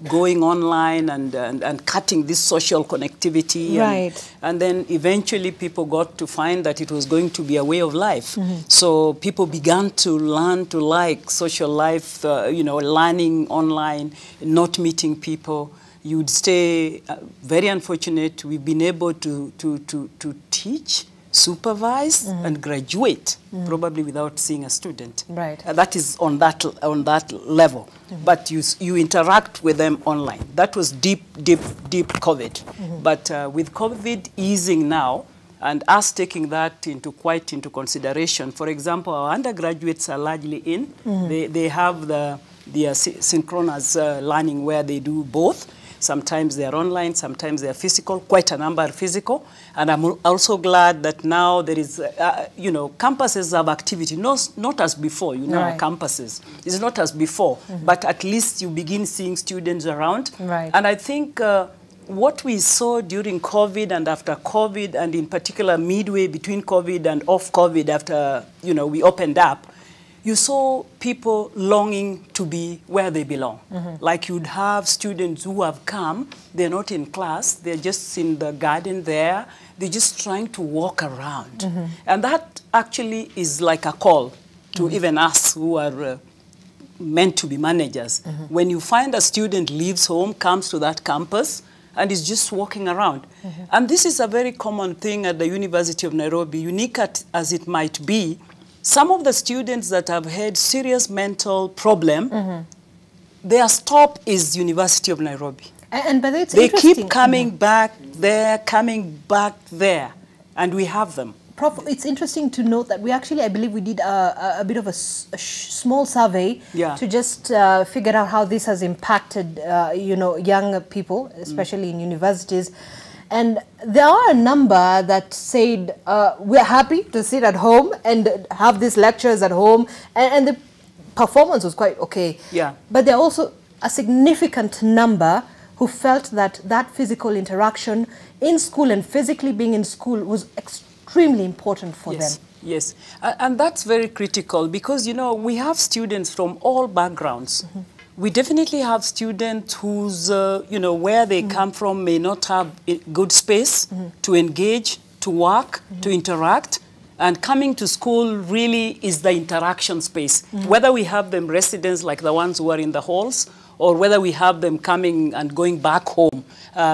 going online and cutting this social connectivity. Right. And then eventually people got to find that it was going to be a way of life. So people began to learn to like social life, you know, learning online, not meeting people. You'd stay very unfortunate. We've been able to teach, supervise, and graduate, probably without seeing a student. Right. That is on that level. But you interact with them online. That was deep COVID. But with COVID easing now, and us taking that into consideration, for example, our undergraduates are largely in. They have the synchronous learning where they do both. Sometimes they are online, sometimes they are physical, quite a number are physical. And I'm also glad that now there is, you know, campuses have activity, not as before, you know, campuses. It's not as before, but at least you begin seeing students around. Right. And I think what we saw during COVID and after COVID, and in particular midway between COVID and off COVID after, you know, we opened up, you saw people longing to be where they belong. Like you'd have students who have come, they're not in class, they're just in the garden there, they're just trying to walk around. And that actually is like a call to even us who are meant to be managers. When you find a student leaves home, comes to that campus, and is just walking around. And this is a very common thing at the University of Nairobi, unique as it might be. Some of the students that have had serious mental problem, their stop is University of Nairobi. And but it's they keep coming back there, and we have them. Prof, it's interesting to note that we actually, I believe we did a bit of a small survey to just figure out how this has impacted, you know, young people, especially in universities. And there are a number that said, we're happy to sit at home and have these lectures at home. And the performance was quite okay. Yeah. But there are also a significant number who felt that that physical interaction in school and physically being in school was extremely important for them. Yes, and that's very critical because, you know, we have students from all backgrounds. We definitely have students whose, you know, where they come from may not have a good space to engage, to work, to interact. And coming to school really is the interaction space. Whether we have them residents like the ones who are in the halls, or whether we have them coming and going back home.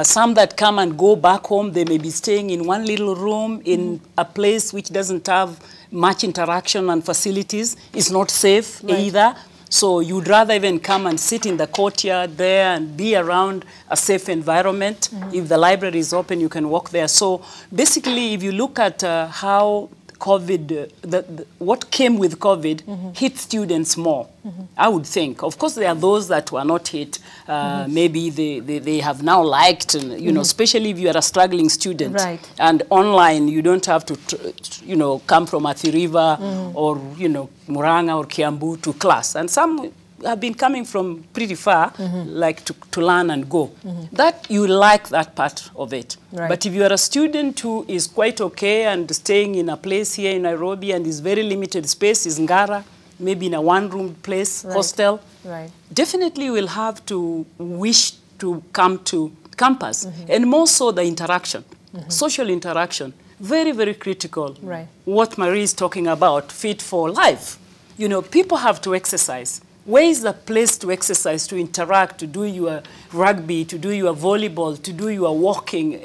Some that come and go back home, they may be staying in one little room in a place which doesn't have much interaction and facilities. It's not safe either. So you'd rather even come and sit in the courtyard there and be around a safe environment. If the library is open, you can walk there. So basically, if you look at how COVID, what came with COVID hit students more, I would think. Of course, there are those that were not hit. Maybe they have now liked, and, you know, especially if you are a struggling student. Right. And online, you don't have to, you know, come from Athi River or, you know, Muranga or Kiambu to class. And some have been coming from pretty far, like to learn and go. That you like that part of it. Right. But if you are a student who is quite okay and staying in a place here in Nairobi and is very limited space, is Ngara, maybe in a one-room place, hostel, definitely you will have to wish to come to campus. And more so the interaction, social interaction, very, very critical. Right. What Marie is talking about, fit for life. You know, people have to exercise. Where is the place to exercise, to interact, to do your rugby, to do your volleyball, to do your walking?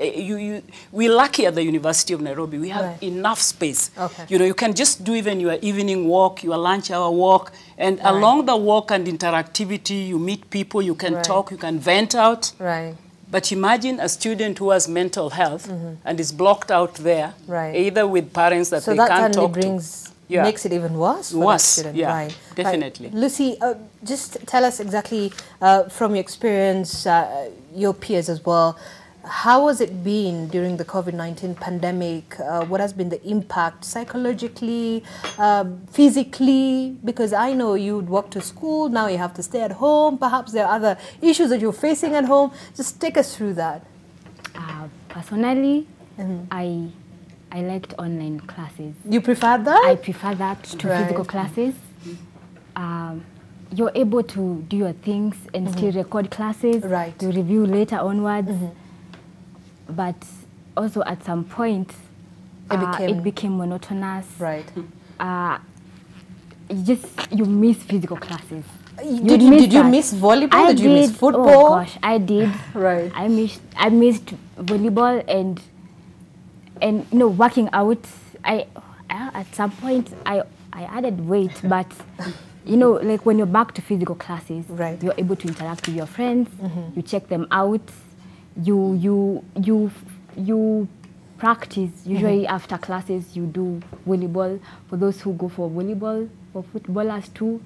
We're lucky at the University of Nairobi. We have enough space. You know, you can just do even your evening walk, your lunch hour walk, and along the walk and interactivity, you meet people, you can talk, you can vent out. But imagine a student who has mental health and is blocked out there, either with parents that they can't talk to. Makes it even worse for that student. Definitely. Lucy, just tell us exactly from your experience, your peers as well, how has it been during the COVID-19 pandemic? What has been the impact psychologically, physically? Because I know you'd walk to school, now you have to stay at home. Perhaps there are other issues that you're facing at home. Just take us through that. Personally, I liked online classes. You prefer that? I prefer that to physical classes. You're able to do your things and still record classes, to review later onwards. But also at some point, it became monotonous. You miss physical classes. Did you miss volleyball? Did you miss football? Oh gosh, I did. I missed volleyball and you know, working out. At some point I added weight, but you know, like when you're back to physical classes, you're able to interact with your friends. You check them out. You practice. Usually after classes, you do volleyball. For those who go for volleyball, for footballers too,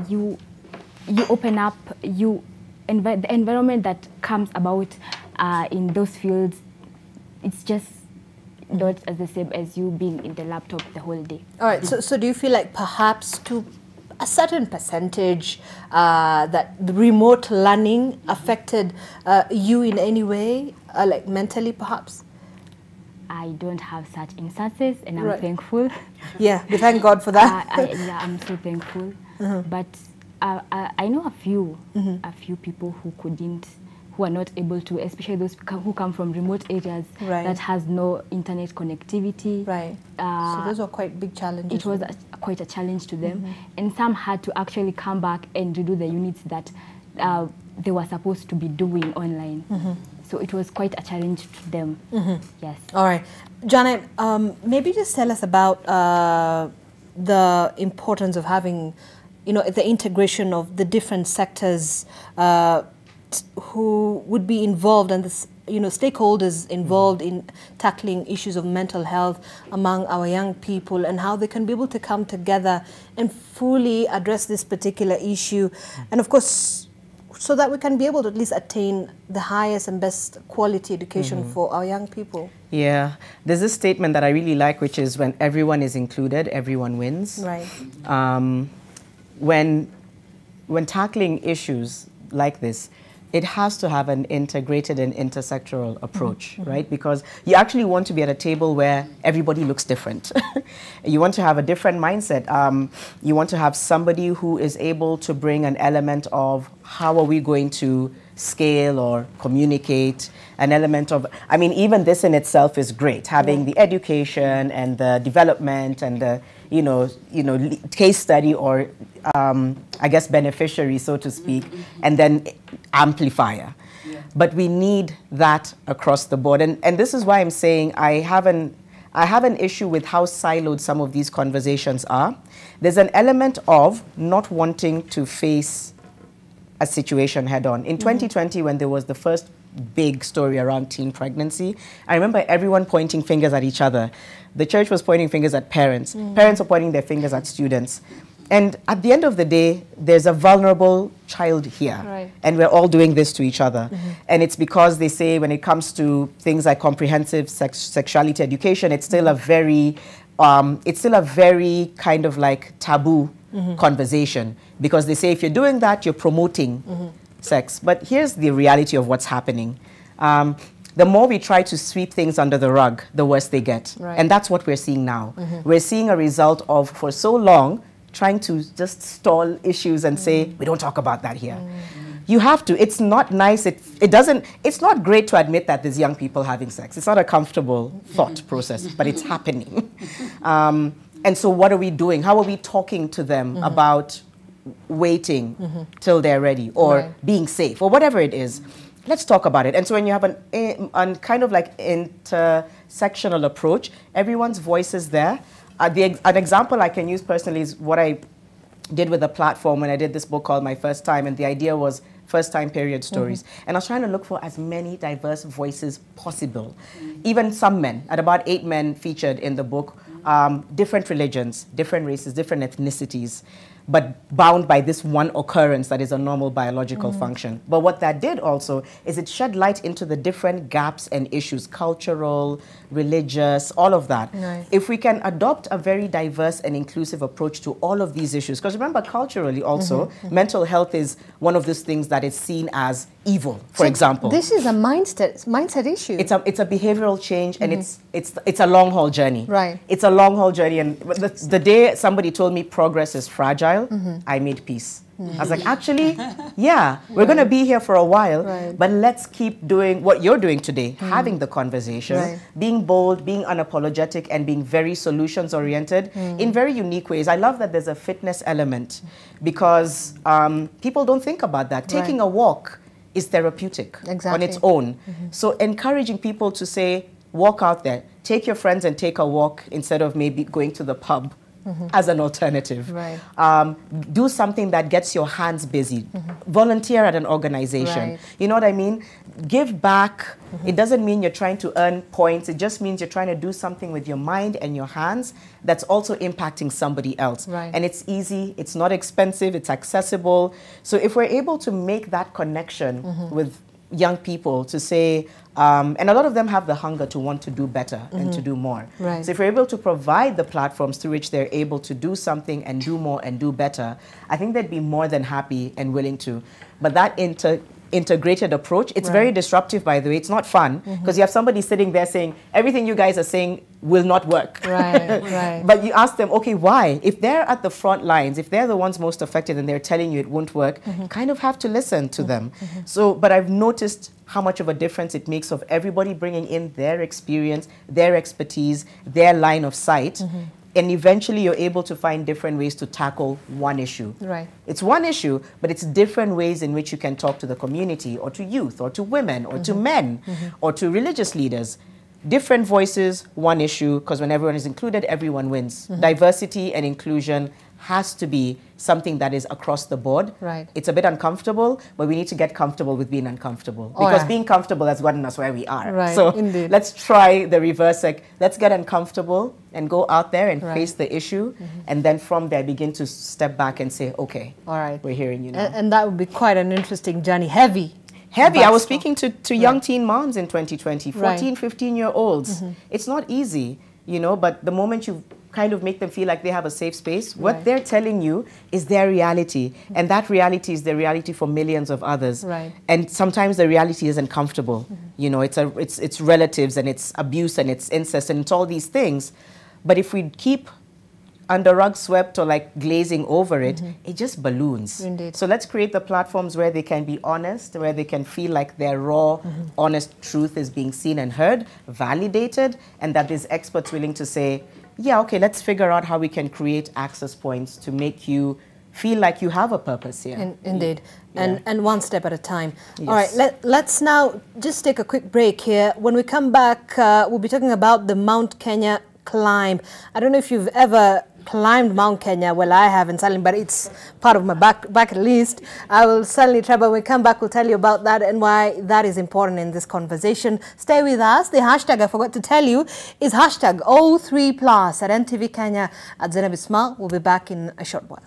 you open up. The environment that comes about in those fields, it's just not as the same as you being in the laptop the whole day. All right, so do you feel like perhaps to a certain percentage that the remote learning affected you in any way, like mentally perhaps? I don't have such instances, and I'm thankful. Yeah, we thank God for that. I'm so thankful. But I know a few people who are not able to, especially those who come from remote areas that has no internet connectivity. So those are quite big challenges. It was quite a challenge to them. And some had to actually come back and redo the units that they were supposed to be doing online. So it was quite a challenge to them. Yes. All right. Janet, maybe just tell us about the importance of having, the integration of the different sectors who would be involved and this, stakeholders involved in tackling issues of mental health among our young people, and how they can be able to come together and fully address this particular issue. And of course, so that we can be able to at least attain the highest and best quality education for our young people. Yeah, there's this statement that I really like, which is when everyone is included, everyone wins. Right. When tackling issues like this, it has to have an integrated and intersectoral approach, right? Because you actually want to be at a table where everybody looks different. You want to have a different mindset. You want to have somebody who is able to bring an element of how are we going to scale or communicate, an element of, I mean, even this in itself is great, having the education and the development and the, case study or, I guess, beneficiary, so to speak, and then amplifier. But we need that across the board. And this is why I'm saying I have an issue with how siloed some of these conversations are. There's an element of not wanting to face a situation head on. In 2020, when there was the first big story around teen pregnancy, I remember everyone pointing fingers at each other. The church was pointing fingers at parents. Parents were pointing their fingers at students. And at the end of the day, there's a vulnerable child here. Right. And we're all doing this to each other. And it's because they say when it comes to things like comprehensive sexuality education, it's still a very kind of like taboo conversation. Because they say if you're doing that, you're promoting sex. But here's the reality of what's happening. The more we try to sweep things under the rug, the worse they get. Right. And that's what we're seeing now. We're seeing a result of, for so long, trying to just stall issues and say, we don't talk about that here. You have to. It's not nice. It's not great to admit that there's young people having sex. It's not a comfortable thought process, but it's happening. And so what are we doing? How are we talking to them about waiting till they're ready or being safe or whatever it is? Let's talk about it. And so when you have an kind of like intersectional approach, everyone's voice is there. An example I can use personally is what I did with the platform when I did this book called My First Time, and the idea was first-time period stories. And I was trying to look for as many diverse voices possible. Even some men, at about 8 men featured in the book, different religions, different races, different ethnicities, but bound by this one occurrence that is a normal biological function. But what that did also is it shed light into the different gaps and issues, cultural, religious, all of that. Nice. If we can adopt a very diverse and inclusive approach to all of these issues, because remember, culturally also, mental health is one of those things that is seen as evil, for example. This is a mindset issue. It's a behavioral change, and it's a long haul journey. Right. It's a long haul journey, and the day somebody told me progress is fragile, I made peace. I was like, actually, yeah, we're going to be here for a while, but let's keep doing what you're doing today, having the conversation, being bold, being unapologetic, and being very solutions-oriented in very unique ways. I love that there's a fitness element because people don't think about that. Taking a walk is therapeutic on its own. So encouraging people to say, walk out there, take your friends and take a walk instead of maybe going to the pub as an alternative. Right. Do something that gets your hands busy. Volunteer at an organization. Right. You know what I mean? Give back. It doesn't mean you're trying to earn points. It just means you're trying to do something with your mind and your hands that's also impacting somebody else. Right. And it's easy. It's not expensive. It's accessible. So if we're able to make that connection with young people to say, and a lot of them have the hunger to want to do better and to do more. Right. So if we're able to provide the platforms through which they're able to do something and do more and do better, I think they'd be more than happy and willing to. But that integrated approach, it's very disruptive, by the way. It's not fun because you have somebody sitting there saying, everything you guys are saying will not work. Right. But you ask them, okay, why? If they're at the front lines, if they're the ones most affected and they're telling you it won't work, you kind of have to listen to them. So, but I've noticed how much of a difference it makes of everybody bringing in their experience, their expertise, their line of sight, and eventually you're able to find different ways to tackle one issue. Right. It's one issue, but it's different ways in which you can talk to the community or to youth or to women or to men or to religious leaders. Different voices, one issue, because when everyone is included, everyone wins. Diversity and inclusion has to be something that is across the board. Right. It's a bit uncomfortable, but we need to get comfortable with being uncomfortable. Because being comfortable has gotten us where we are. Right, so indeed. let's try the reverse. Like, let's get uncomfortable and go out there and face the issue. And then from there, begin to step back and say, okay, all right, we're hearing you now. And that would be quite an interesting journey. Heavy. I was speaking to young teen moms in 2020, 14, 15-year-olds. It's not easy, you know, but the moment you kind of make them feel like they have a safe space, what they're telling you is their reality. And that reality is the reality for millions of others. Right. And sometimes the reality isn't comfortable. You know, it's relatives and it's abuse and it's incest and it's all these things. But if we keep under rug swept or like glazing over it, it just balloons. Indeed. So let's create the platforms where they can be honest, where they can feel like their raw, honest truth is being seen and heard, validated, and that there's experts willing to say, yeah, okay, let's figure out how we can create access points to make you feel like you have a purpose here. Indeed. And one step at a time. Yes. All right, let's now just take a quick break here. When we come back, we'll be talking about the Mount Kenya climb. I don't know if you've ever climbed Mount Kenya. Well, I haven't, but it's part of my bucket list. I will certainly try, but when we come back, we'll tell you about that and why that is important in this conversation. Stay with us. The hashtag I forgot to tell you is hashtag O3+ at NTV Kenya at Zainab Ismail. We'll be back in a short while.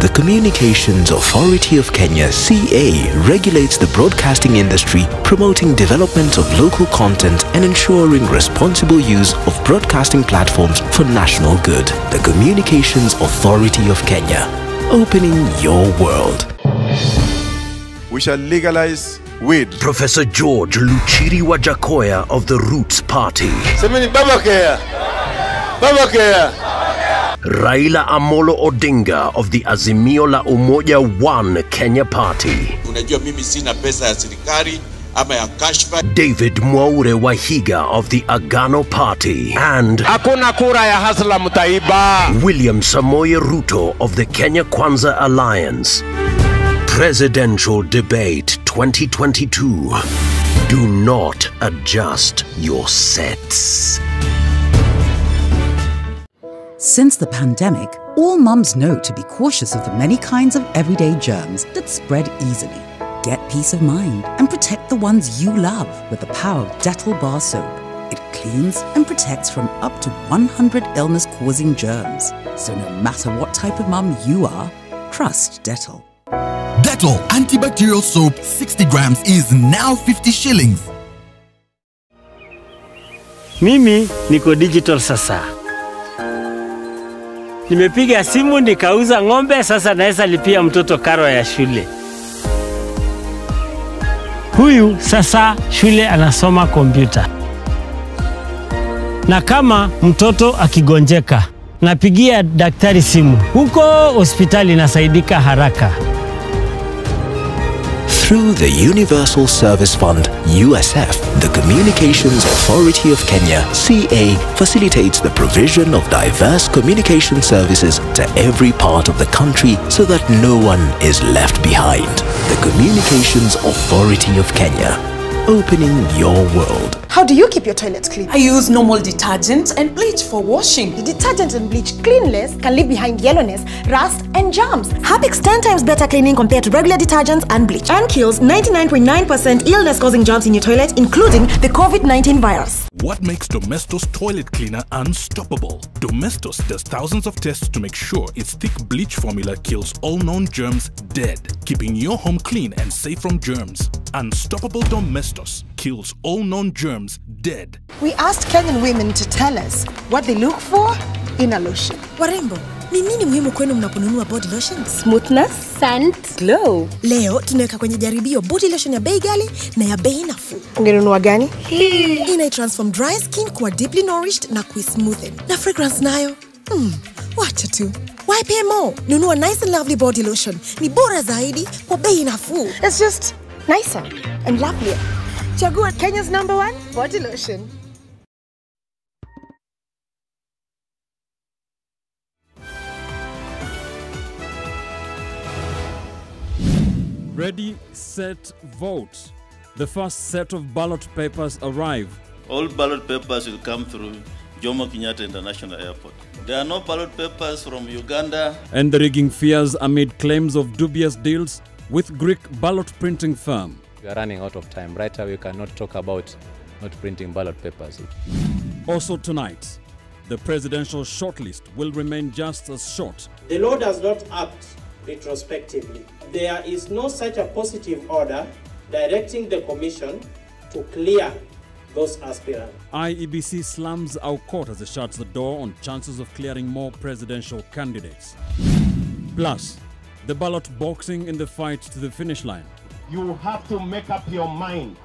The Communications Authority of Kenya, CA, regulates the broadcasting industry, promoting development of local content and ensuring responsible use of broadcasting platforms for national good. The Communications Authority of Kenya, opening your world. We shall legalize weed. Professor George Luchiri Wajakoya of the Roots Party. Semeni Babakea. Babakea. Raila Amolo Odinga of the Azimio la Umoja One Kenya Party. Unajua mimi sina pesa ya serikali ama ya kashfa. David Mwaure Wahiga of the Agano Party. And hakuna kura ya hasla mutaiba. William Samoei Ruto of the Kenya Kwanza Alliance. Presidential Debate 2022. Do not adjust your sets. Since the pandemic, all mums know to be cautious of the many kinds of everyday germs that spread easily. Get peace of mind and protect the ones you love with the power of Dettol Bar Soap. It cleans and protects from up to 100 illness-causing germs. So no matter what type of mum you are, trust Dettol. Dettol antibacterial soap 60 grams is now 50 shillings. Mimi niko digital sasa. Nimepiga simu nikauza ng'ombe, sasa naweza lipia mtoto karo ya shule. Huyu sasa shule anasoma kompyuta. Na kama mtoto akigonjeka, napigia daktari simu. Huko hospitali nasaidika haraka. Through the Universal Service Fund, USF, the Communications Authority of Kenya, CA, facilitates the provision of diverse communication services to every part of the country so that no one is left behind. The Communications Authority of Kenya, opening your world. How do you keep your toilets clean? I use normal detergent and bleach for washing. The detergent and bleach cleanless can leave behind yellowness, rust and germs. Harpic's 10 times better cleaning compared to regular detergents and bleach, and kills 99.9% illness-causing germs in your toilet, including the COVID-19 virus. What makes Domestos toilet cleaner unstoppable? Domestos does thousands of tests to make sure its thick bleach formula kills all known germs dead, keeping your home clean and safe from germs. Unstoppable Domestos kills all known germs dead. We asked Kenyan women to tell us what they look for in a lotion. Warembo, Ni nini muhimu kwenu mnaponunua body lotion? Smoothness, scent, glow. Leo tunaweka kwenye jaribio body lotion ya bei ghali na ya bei nafuu. Ungenunua gani? Inai-transform dry skin kuwa deeply nourished na kui-smoothen. Na fragrance nayo, wacha tu. Why pay more? Nunua nice and lovely body lotion. Ni bora zaidi kwa bei nafuu. It's just nicer and lovelier. Chagua Kenya's #1 body lotion. Ready, set, vote. The first set of ballot papers arrive. All ballot papers will come through Jomo Kenyatta International Airport. There are no ballot papers from Uganda. And the rigging fears amid claims of dubious deals with Greek ballot printing firm. We are running out of time. Right now we cannot talk about not printing ballot papers. Also tonight, the presidential shortlist will remain just as short. The law does not act retrospectively. There is no such a positive order directing the commission to clear those aspirants. IEBC slams our court as it shuts the door on chances of clearing more presidential candidates. Plus, the ballot boxing in the fight to the finish line. You have to make up your mind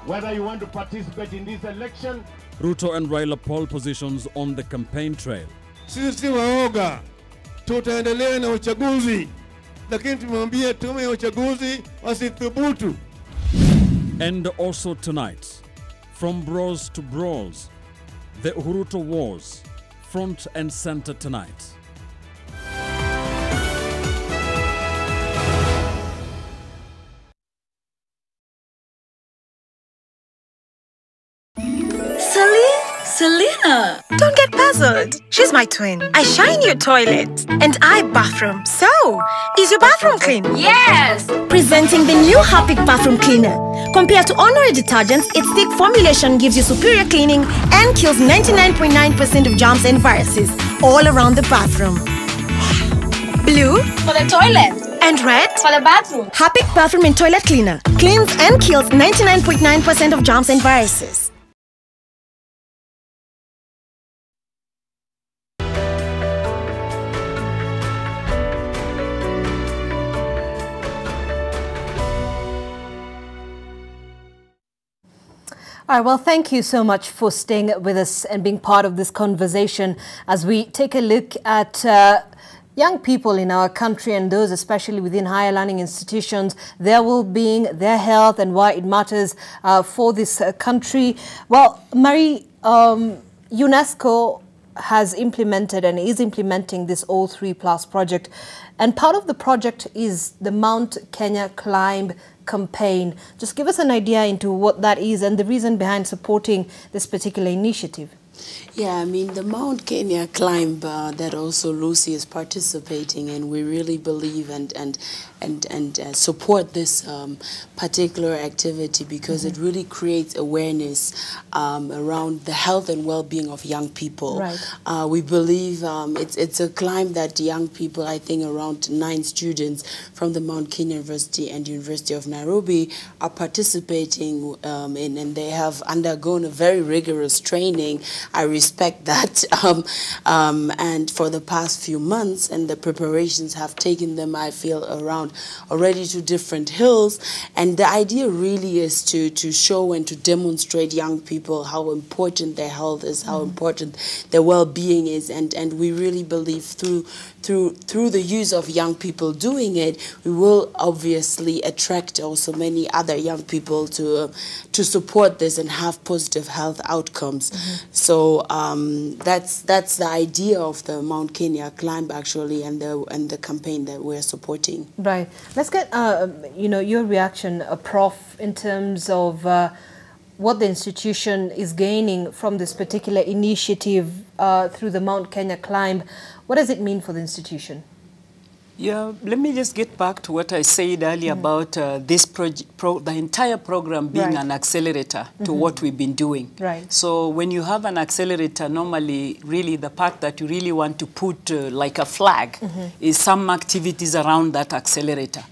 whether you want to participate in this election. Ruto and Raila poll positions on the campaign trail. Sisi waoga, tutaendelea na uchaguzi, lakini tumwambie tume ya uchaguzi wasithubutu. And also tonight, from bros to brawls, the Uhuruto Wars, front and center tonight. Selena! Don't get puzzled. She's my twin. I shine your toilet. And I bathroom. So, is your bathroom clean? Yes! Presenting the new Harpic Bathroom Cleaner. Compared to ordinary detergents, its thick formulation gives you superior cleaning and kills 99.9% of germs and viruses all around the bathroom. Blue for the toilet. And red for the bathroom. Harpic Bathroom and Toilet Cleaner cleans and kills 99.9% of germs and viruses. All right, well, thank you so much for staying with us and being part of this conversation as we take a look at young people in our country and those especially within higher learning institutions, their well-being, their health and why it matters for this country. Well, Marie, UNESCO has implemented and is implementing this O3+ project. And part of the project is the Mount Kenya Climb campaign. Just give us an idea into what that is and the reason behind supporting this particular initiative. Yeah, I mean, the Mount Kenya Climb that also Lucy is participating in, we really believe and support this particular activity because it really creates awareness around the health and well-being of young people. Right. We believe it's a climb that young people, I think around 9 students from the Mount Kenya University and University of Nairobi are participating in, and they have undergone a very rigorous training. I respect that. And for the past few months, and the preparations have taken them, I feel, around already to different hills. And the idea really is to show and to demonstrate young people how important their health is, how important their well-being is. And we really believe through the use of young people doing it, we will obviously attract also many other young people to support this and have positive health outcomes. So that's the idea of the Mount Kenya Climb actually, and the campaign that we're supporting. Right. Let's get your reaction, Prof, in terms of what the institution is gaining from this particular initiative through the Mount Kenya Climb. What does it mean for the institution? Yeah, let me just get back to what I said earlier about this the entire program being an accelerator to what we've been doing. Right. So when you have an accelerator, normally, really the part that you really want to put like a flag is some activities around that accelerator.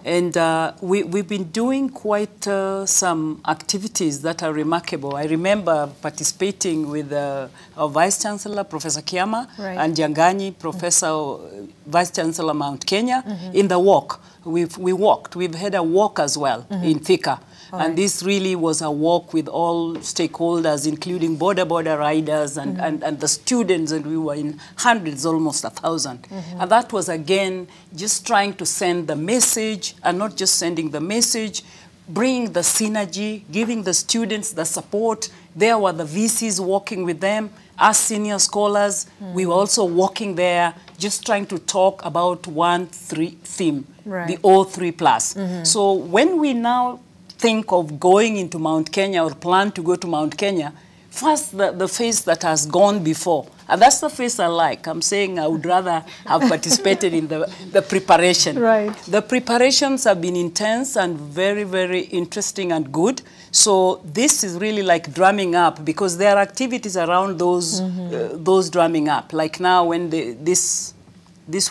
And we've been doing quite some activities that are remarkable. I remember participating with our Vice Chancellor, Professor Kiama, and Janganyi, Professor Vice Chancellor Mount Kenya, in the walk. We walked. We've had a walk as well in Thika. And this really was a walk with all stakeholders, including border riders and the students, and we were in hundreds, almost 1,000. And that was, again, just trying to send the message, and not just sending the message, bringing the synergy, giving the students the support. There were the VCs walking with them, us senior scholars. We were also walking there, just trying to talk about one theme, the O3+. So when we now think of going into Mount Kenya or plan to go to Mount Kenya, first the phase that has gone before, and that's the phase I like. I'm saying I would rather have participated in the preparation. Right. The preparations have been intense and very, very interesting and good. So this is really like drumming up, because there are activities around those drumming up. Like now, when this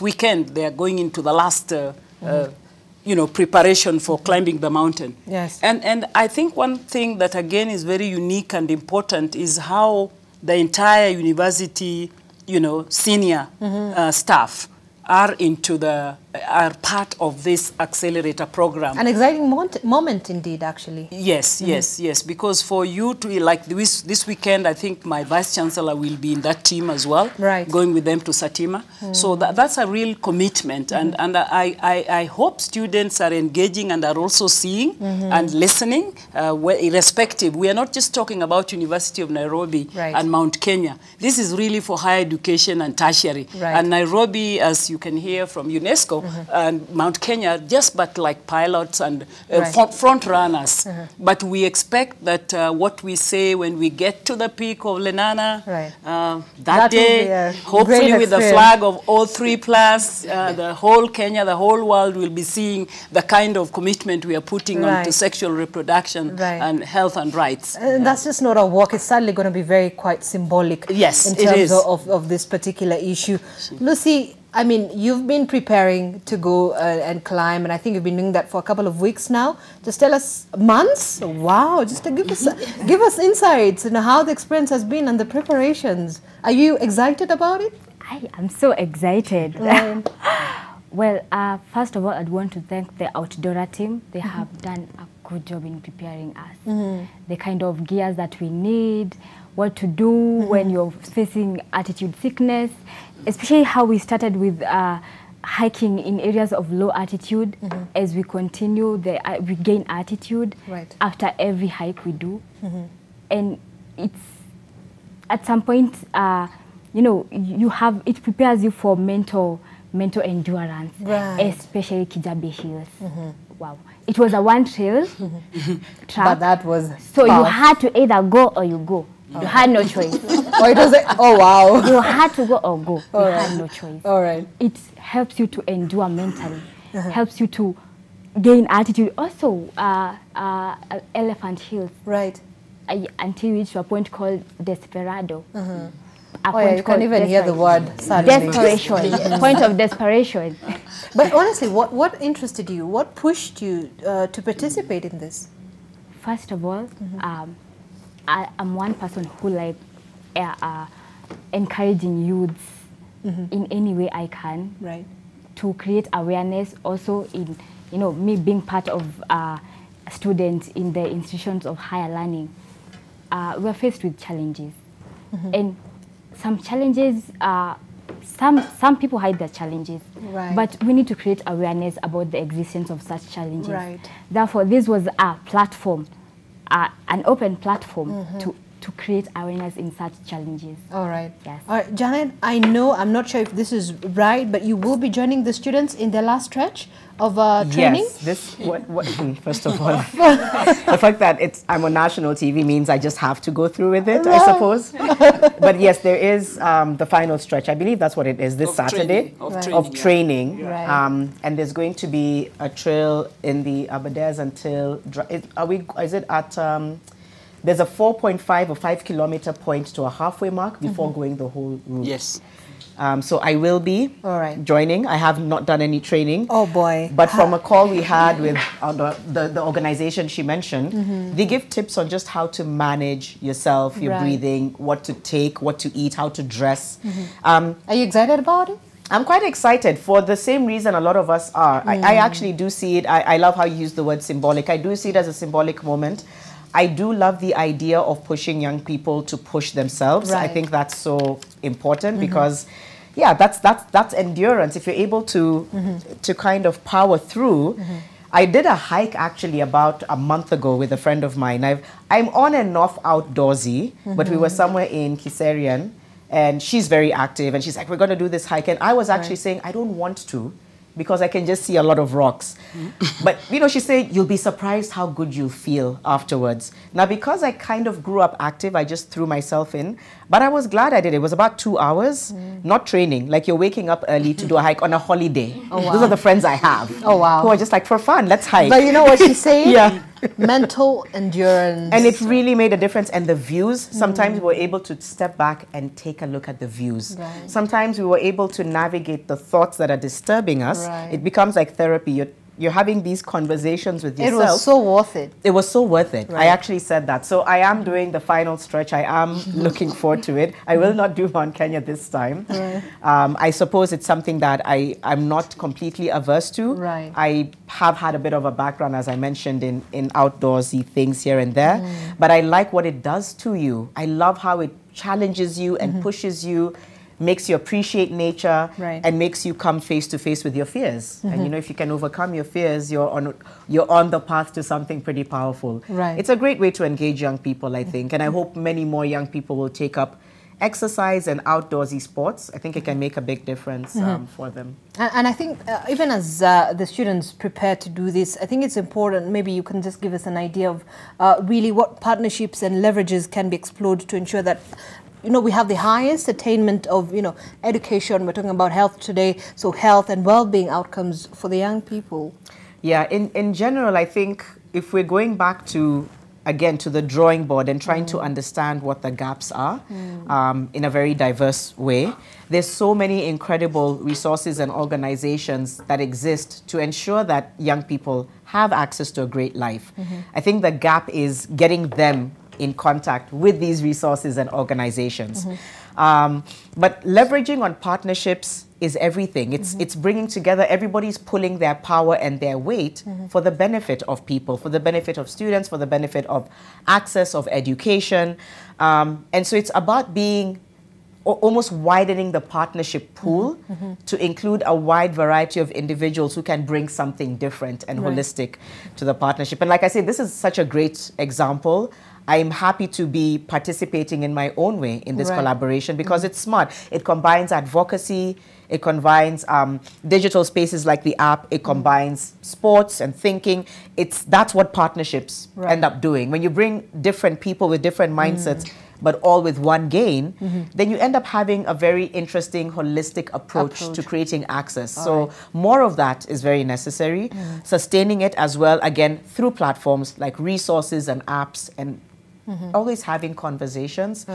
weekend they are going into the last preparation for climbing the mountain. Yes. And I think one thing that, again, is very unique and important is how the entire university, senior staff are part of this accelerator program. An exciting moment indeed, actually. Yes, yes, because for you to, like this weekend, I think my Vice Chancellor will be in that team as well, going with them to Satima. So that's a real commitment, and I hope students are engaging and are also seeing and listening, irrespective. We are not just talking about University of Nairobi and Mount Kenya. This is really for higher education and tertiary. And Nairobi, as you can hear from UNESCO, and Mount Kenya, just but like pilots and front runners. But we expect that what we say when we get to the peak of Lenana, that day, hopefully with the flag of O3+, the whole Kenya, the whole world will be seeing the kind of commitment we are putting onto sexual reproduction and health and rights. And that's just not a walk. It's certainly going to be quite symbolic in terms of this particular issue. Lucy, I mean, you've been preparing to go and climb, and I think you've been doing that for a couple of weeks now. Just tell us, months? Wow, just to give us insights on how the experience has been and the preparations. Are you excited about it? I am so excited. Well, first of all, I'd want to thank the Outdoora team. They have done a good job in preparing us. The kind of gears that we need, what to do when you're facing altitude sickness, especially how we started with hiking in areas of low altitude. As we continue, we gain altitude after every hike we do. And it's, at some point, it prepares you for mental endurance, especially Kijabe Hills. Wow. It was a one trail track. But that was so you had to either go or you go. You had no choice. Oh, wow. You had to go or go. You had no choice. All right. It helps you to endure mentally. Helps you to gain altitude. Also, Elephant Hills. Right. Until you reach a point called Desperado. You can't even hear the word suddenly. Desperation. Point of desperation. But honestly, what interested you? What pushed you to participate in this? First of all, I'm one person who like encouraging youths in any way I can to create awareness. Also in me being part of students in the institutions of higher learning, we're faced with challenges, and some challenges. Some people hide their challenges, but we need to create awareness about the existence of such challenges. Therefore, this was a platform. An open platform to to create awareness in such challenges. All right. Yes. All right, Janet, I know, I'm not sure if this is right, but you will be joining the students in their last stretch of training? Yes, first of all, the fact that I'm on national TV means I just have to go through with it, I suppose. But yes, there is the final stretch. I believe that's what it is, this Saturday of training. Right. And there's going to be a trail in the Aberders until, there's a 4.5 or 5 kilometer point to a halfway mark before going the whole route. Yes. So I will be joining. I have not done any training. Oh boy. But from a call we had with the organization she mentioned, they give tips on just how to manage yourself, your breathing, what to take, what to eat, how to dress. Are you excited about it? I'm quite excited for the same reason a lot of us are. I actually do see it. I love how you use the word symbolic. I do see it as a symbolic moment. I do love the idea of pushing young people to push themselves. I think that's so important because, yeah, that's endurance. If you're able to kind of power through. I did a hike actually about a month ago with a friend of mine. I'm on and off outdoorsy, but we were somewhere in Kiserian, and she's very active, and she's like, we're going to do this hike. And I was actually saying, I don't want to, because I can just see a lot of rocks. But, you know, she said, you'll be surprised how good you'll feel afterwards. Now, because I kind of grew up active, I just threw myself in. But I was glad I did it. It was about 2 hours, not training. Like, you're waking up early to do a hike on a holiday. Oh, wow. Those are the friends I have. Oh, wow. Who are just like, for fun, let's hike. But you know what she's saying? Yeah. Mental endurance. And it really made a difference. And the views, sometimes we were able to step back and take a look at the views. Right. Sometimes we were able to navigate the thoughts that are disturbing us. Right. It becomes like therapy. You're having these conversations with yourself. It was so worth it. It was so worth it. Right. I actually said that. So I am doing the final stretch. I am looking forward to it. I will not do Mount Kenya this time. Right. I suppose it's something that I'm not completely averse to. Right. I have had a bit of a background, as I mentioned, in outdoorsy things here and there. But I like what it does to you. I love how it challenges you and pushes you, makes you appreciate nature, and makes you come face to face with your fears. And you know, if you can overcome your fears, you're on the path to something pretty powerful. Right. It's a great way to engage young people, I think, and I hope many more young people will take up exercise and outdoorsy sports. I think it can make a big difference for them. And I think even as the students prepare to do this, I think it's important, maybe you can just give us an idea of really what partnerships and leverages can be explored to ensure that, you know, we have the highest attainment of, you know, education. We're talking about health today, so health and well-being outcomes for the young people. Yeah, in general, I think if we're going back to, again, to the drawing board and trying to understand what the gaps are in a very diverse way, there's so many incredible resources and organizations that exist to ensure that young people have access to a great life. I think the gap is getting them in contact with these resources and organizations. But leveraging on partnerships is everything. It's bringing together, everybody's pulling their power and their weight for the benefit of people, for the benefit of students, for the benefit of access, of education. And so it's about being almost widening the partnership pool to include a wide variety of individuals who can bring something different and holistic to the partnership. And like I said, this is such a great example. I'm happy to be participating in my own way in this collaboration because it's smart. It combines advocacy, it combines digital spaces like the app, it combines sports and thinking. That's what partnerships end up doing. When you bring different people with different mindsets, but all with one gain, then you end up having a very interesting, holistic approach to creating access. So more of that is very necessary. Sustaining it as well, again, through platforms like resources and apps and always having conversations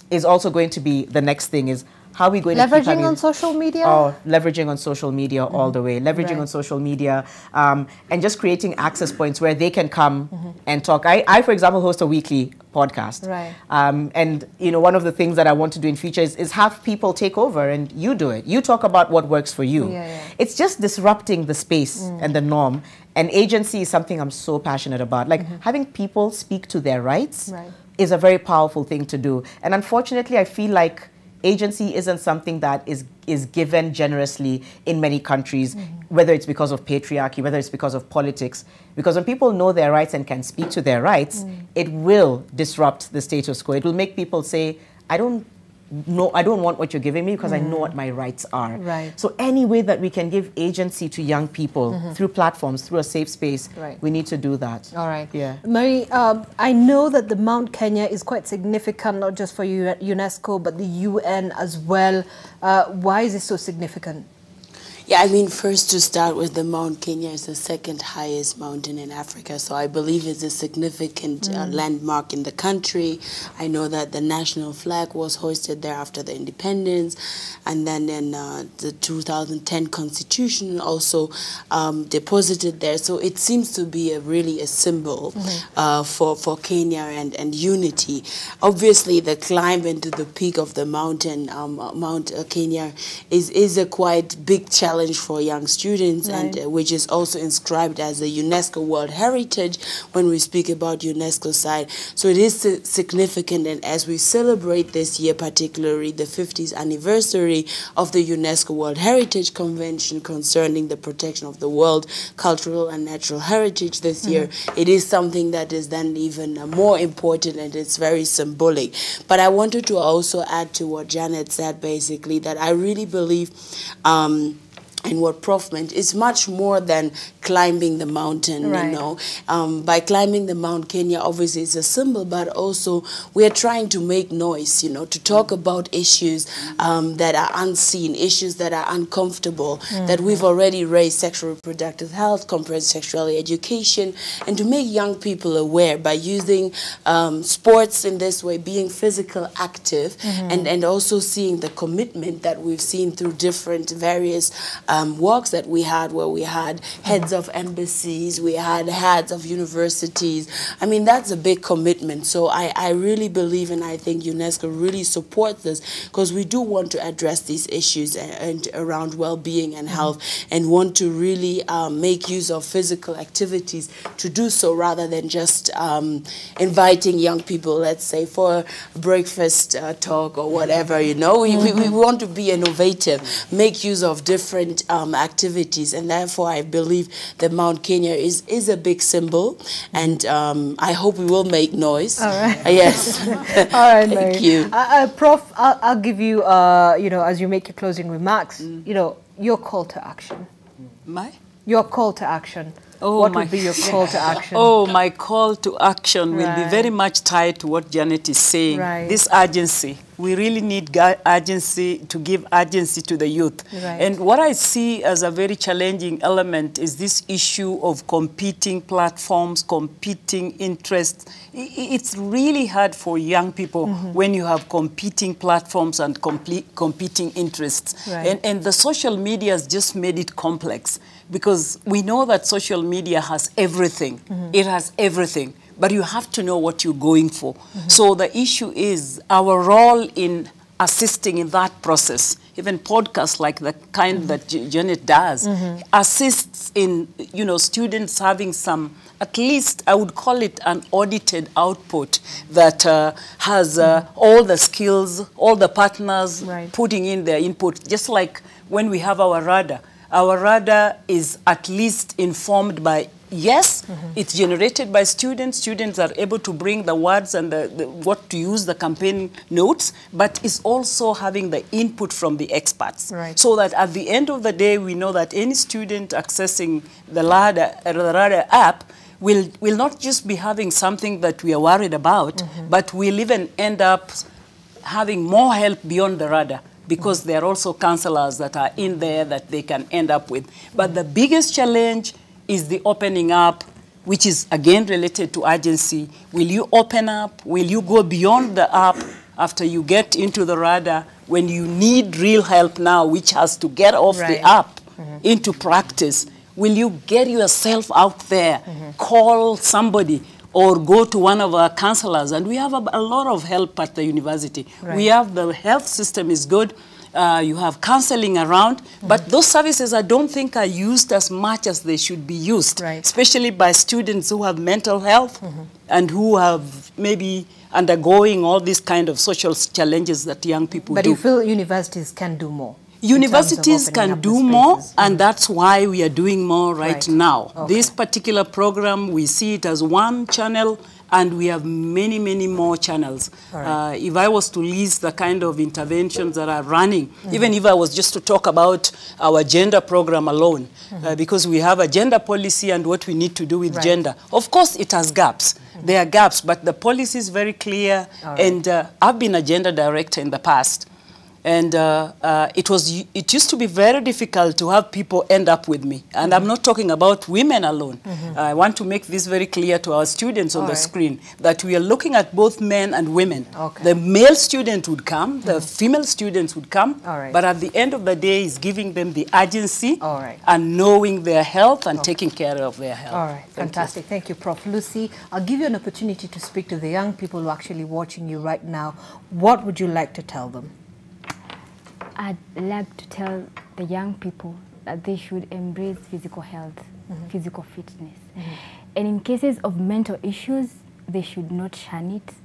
is also going to be the next thing is how are we going to keep having... Leveraging on social media? Oh, leveraging on social media all the way. Leveraging on social media and just creating access points where they can come and talk. I, for example, host a weekly podcast. And, you know, one of the things that I want to do in future is have people take over and you do it. You talk about what works for you. It's just disrupting the space and the norm. And agency is something I'm so passionate about. Like having people speak to their rights is a very powerful thing to do. And unfortunately, I feel like agency isn't something that is given generously in many countries, whether it's because of patriarchy, whether it's because of politics. Because when people know their rights and can speak to their rights, it will disrupt the status quo. It will make people say, I don't want what you're giving me because I know what my rights are. Right. So any way that we can give agency to young people through platforms, through a safe space, we need to do that. All right. Yeah. Mary, I know that the Mount Kenya is quite significant, not just for UNESCO, but the UN as well. Why is it so significant? Yeah, I mean, first to start with, the Mount Kenya is the second highest mountain in Africa, so I believe it's a significant landmark in the country. I know that the national flag was hoisted there after the independence, and then in the 2010 constitution also deposited there. So it seems to be really a symbol for Kenya and unity. Obviously, the climb into the peak of the mountain, Mount Kenya, is a quite big challenge for young students, and which is also inscribed as a UNESCO World Heritage when we speak about UNESCO side. So it is significant, and as we celebrate this year, particularly the 50th anniversary of the UNESCO World Heritage Convention concerning the protection of the world cultural and natural heritage this year, it is something that is then even more important, and it's very symbolic. But I wanted to also add to what Janet said, basically, that I really believe and what Prof meant is much more than climbing the mountain, you know. By climbing the Mount Kenya, obviously it's a symbol, but also we are trying to make noise, you know, to talk about issues that are unseen, issues that are uncomfortable, that we've already raised: sexual reproductive health, comprehensive sexuality education, and to make young people aware by using sports in this way, being physical active, and also seeing the commitment that we've seen through different various walks that we had, where we had heads of embassies, we had heads of universities. I mean, that's a big commitment. So I really believe, and I think UNESCO really supports this, because we do want to address these issues and around well-being and health, and want to really make use of physical activities to do so, rather than just inviting young people, let's say, for a breakfast talk or whatever, you know. We want to be innovative, make use of different activities, and therefore I believe that Mount Kenya is a big symbol, and I hope we will make noise. All right. Yes. All right, Mary. Thank you. Prof, I'll give you, you know, as you make your closing remarks, you know, your call to action. Your call to action. What would be your call to action? My call to action will be very much tied to what Janet is saying. This urgency. We really need urgency, to give urgency to the youth. And what I see as a very challenging element is this issue of competing platforms, competing interests. It's really hard for young people when you have competing platforms and competing interests. And the social media has just made it complex, because we know that social media has everything. It has everything. But you have to know what you're going for. So the issue is our role in assisting in that process. Even podcasts like the kind that Janet does assists in, you know, students having some, at least I would call it an audited output that has all the skills, all the partners putting in their input. Just like when we have our radar is at least informed by, yes, it's generated by students. Students are able to bring the words and what to use, the campaign notes, but it's also having the input from the experts. So that at the end of the day, we know that any student accessing the radar app will not just be having something that we are worried about, but will even end up having more help beyond the radar, because there are also counselors that are in there that they can end up with. But the biggest challenge is the opening up, which is again related to urgency. Will you open up? Will you go beyond the app after you get into the radar, when you need real help now, which has to get off the app into practice? Will you get yourself out there, call somebody, or go to one of our counselors? And we have a lot of help at the university. We have, the health system is good. You have counseling around, but those services I don't think are used as much as they should be used, especially by students who have mental health and who have maybe undergoing all these kind of social challenges that young people do. But you feel universities can do more? Universities can do more, and that's why we are doing more right now. Okay. This particular program, we see it as one channel, and we have many, many more channels. Right. If I was to list the kind of interventions that are running, even if I was just to talk about our gender program alone, because we have a gender policy and what we need to do with gender. Of course, it has gaps. There are gaps, but the policy is very clear, and I've been a gender director in the past. And it used to be very difficult to have people end up with me. And I'm not talking about women alone. I want to make this very clear to our students on the screen, that we are looking at both men and women. The male student would come, the female students would come, but at the end of the day, it's giving them the urgency and knowing their health and taking care of their health. All right, fantastic. Thank you, Prof. Lucy. I'll give you an opportunity to speak to the young people who are actually watching you right now. What would you like to tell them? I'd like to tell the young people that they should embrace physical health, physical fitness. And in cases of mental issues, they should not shun it.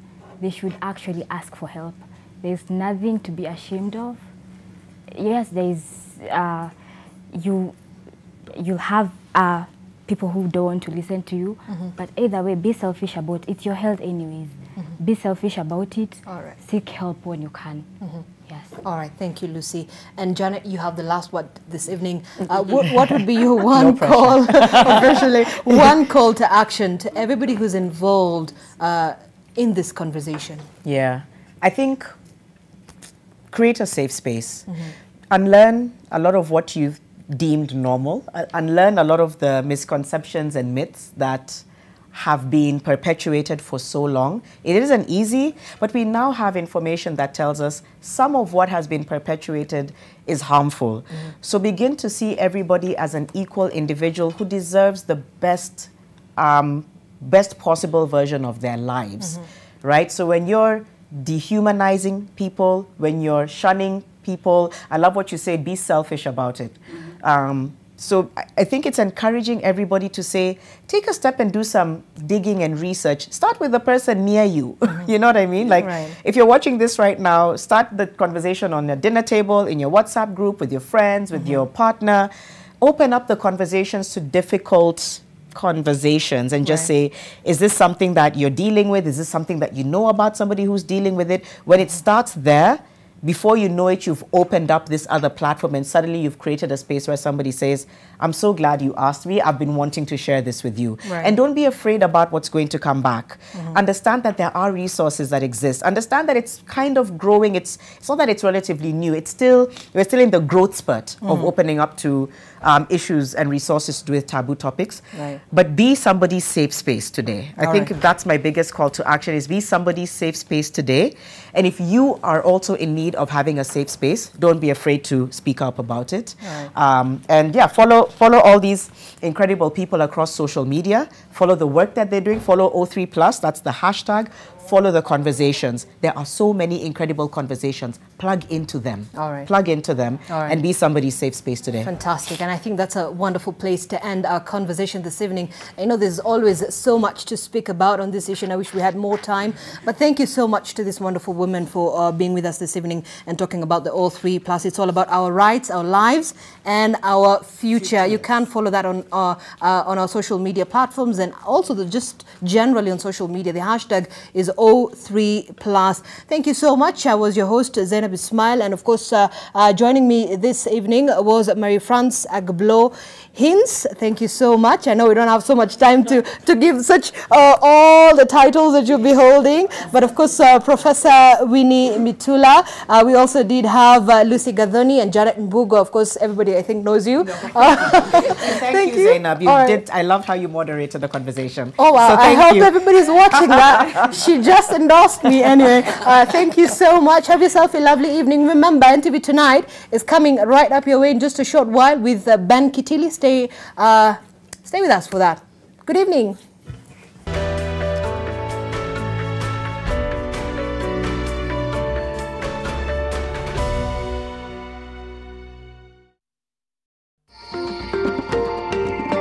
They should actually ask for help. There's nothing to be ashamed of. Yes, you'll have people who don't want to listen to you, but either way, be selfish about it. It's your health anyways. Be selfish about it. Seek help when you can. Yes. All right, thank you, Lucy. And Janet, you have the last word this evening. What would be your one call, officially, one call to action to everybody who's involved in this conversation? Yeah, I think create a safe space. Unlearn a lot of what you've deemed normal. Unlearn a lot of the misconceptions and myths that have been perpetuated for so long. It isn't easy, but we now have information that tells us some of what has been perpetuated is harmful. So begin to see everybody as an equal individual who deserves the best possible version of their lives, right? So when you're dehumanizing people, when you're shunning people, I love what you say, be selfish about it. So I think it's encouraging everybody to say, take a step and do some digging and research. Start with the person near you. You know what I mean? Like, if you're watching this right now, start the conversation on your dinner table, in your WhatsApp group, with your friends, with your partner. Open up the conversations to difficult conversations and just say, is this something that you're dealing with? Is this something that you know about somebody who's dealing with it? When it starts there, before you know it, you've opened up this other platform and suddenly you've created a space where somebody says, I'm so glad you asked me. I've been wanting to share this with you. And don't be afraid about what's going to come back. Understand that there are resources that exist. Understand that it's kind of growing. It's not that it's relatively new. We're still in the growth spurt of opening up to issues and resources to do with taboo topics. But be somebody's safe space today. I think that's my biggest call to action, is be somebody's safe space today. And if you are also in need of having a safe space, don't be afraid to speak up about it. And yeah, follow all these incredible people across social media. Follow the work that they're doing. Follow O3+, that's the hashtag. Follow the conversations. There are so many incredible conversations. Plug into them. Plug into them and be somebody's safe space today. Fantastic. And I think that's a wonderful place to end our conversation this evening. I know there's always so much to speak about on this issue, and I wish we had more time. But thank you so much to this wonderful woman for being with us this evening and talking about the O3+. It's all about our rights, our lives, and our future. You can follow that on our social media platforms, and also just generally on social media. The hashtag is O3+. Thank you so much. I was your host, Zainab Ismail, and of course, joining me this evening was Marie-France Agbo Hinz. Thank you so much. I know we don't have so much time to give such all the titles that you'll be holding, but of course, Professor Winnie Mitchulla. We also did have Lucy Gathoni and Janet Mbugo. Of course, everybody I think knows you. Thank you, Zainab. I loved how you moderated the conversation. Oh wow! So I hope everybody's watching that. She just endorsed me anyway. Thank you so much. Have yourself a lovely evening. Remember, NTV Tonight is coming right up your way in just a short while with Ben Kitili. Stay with us for that. Good evening.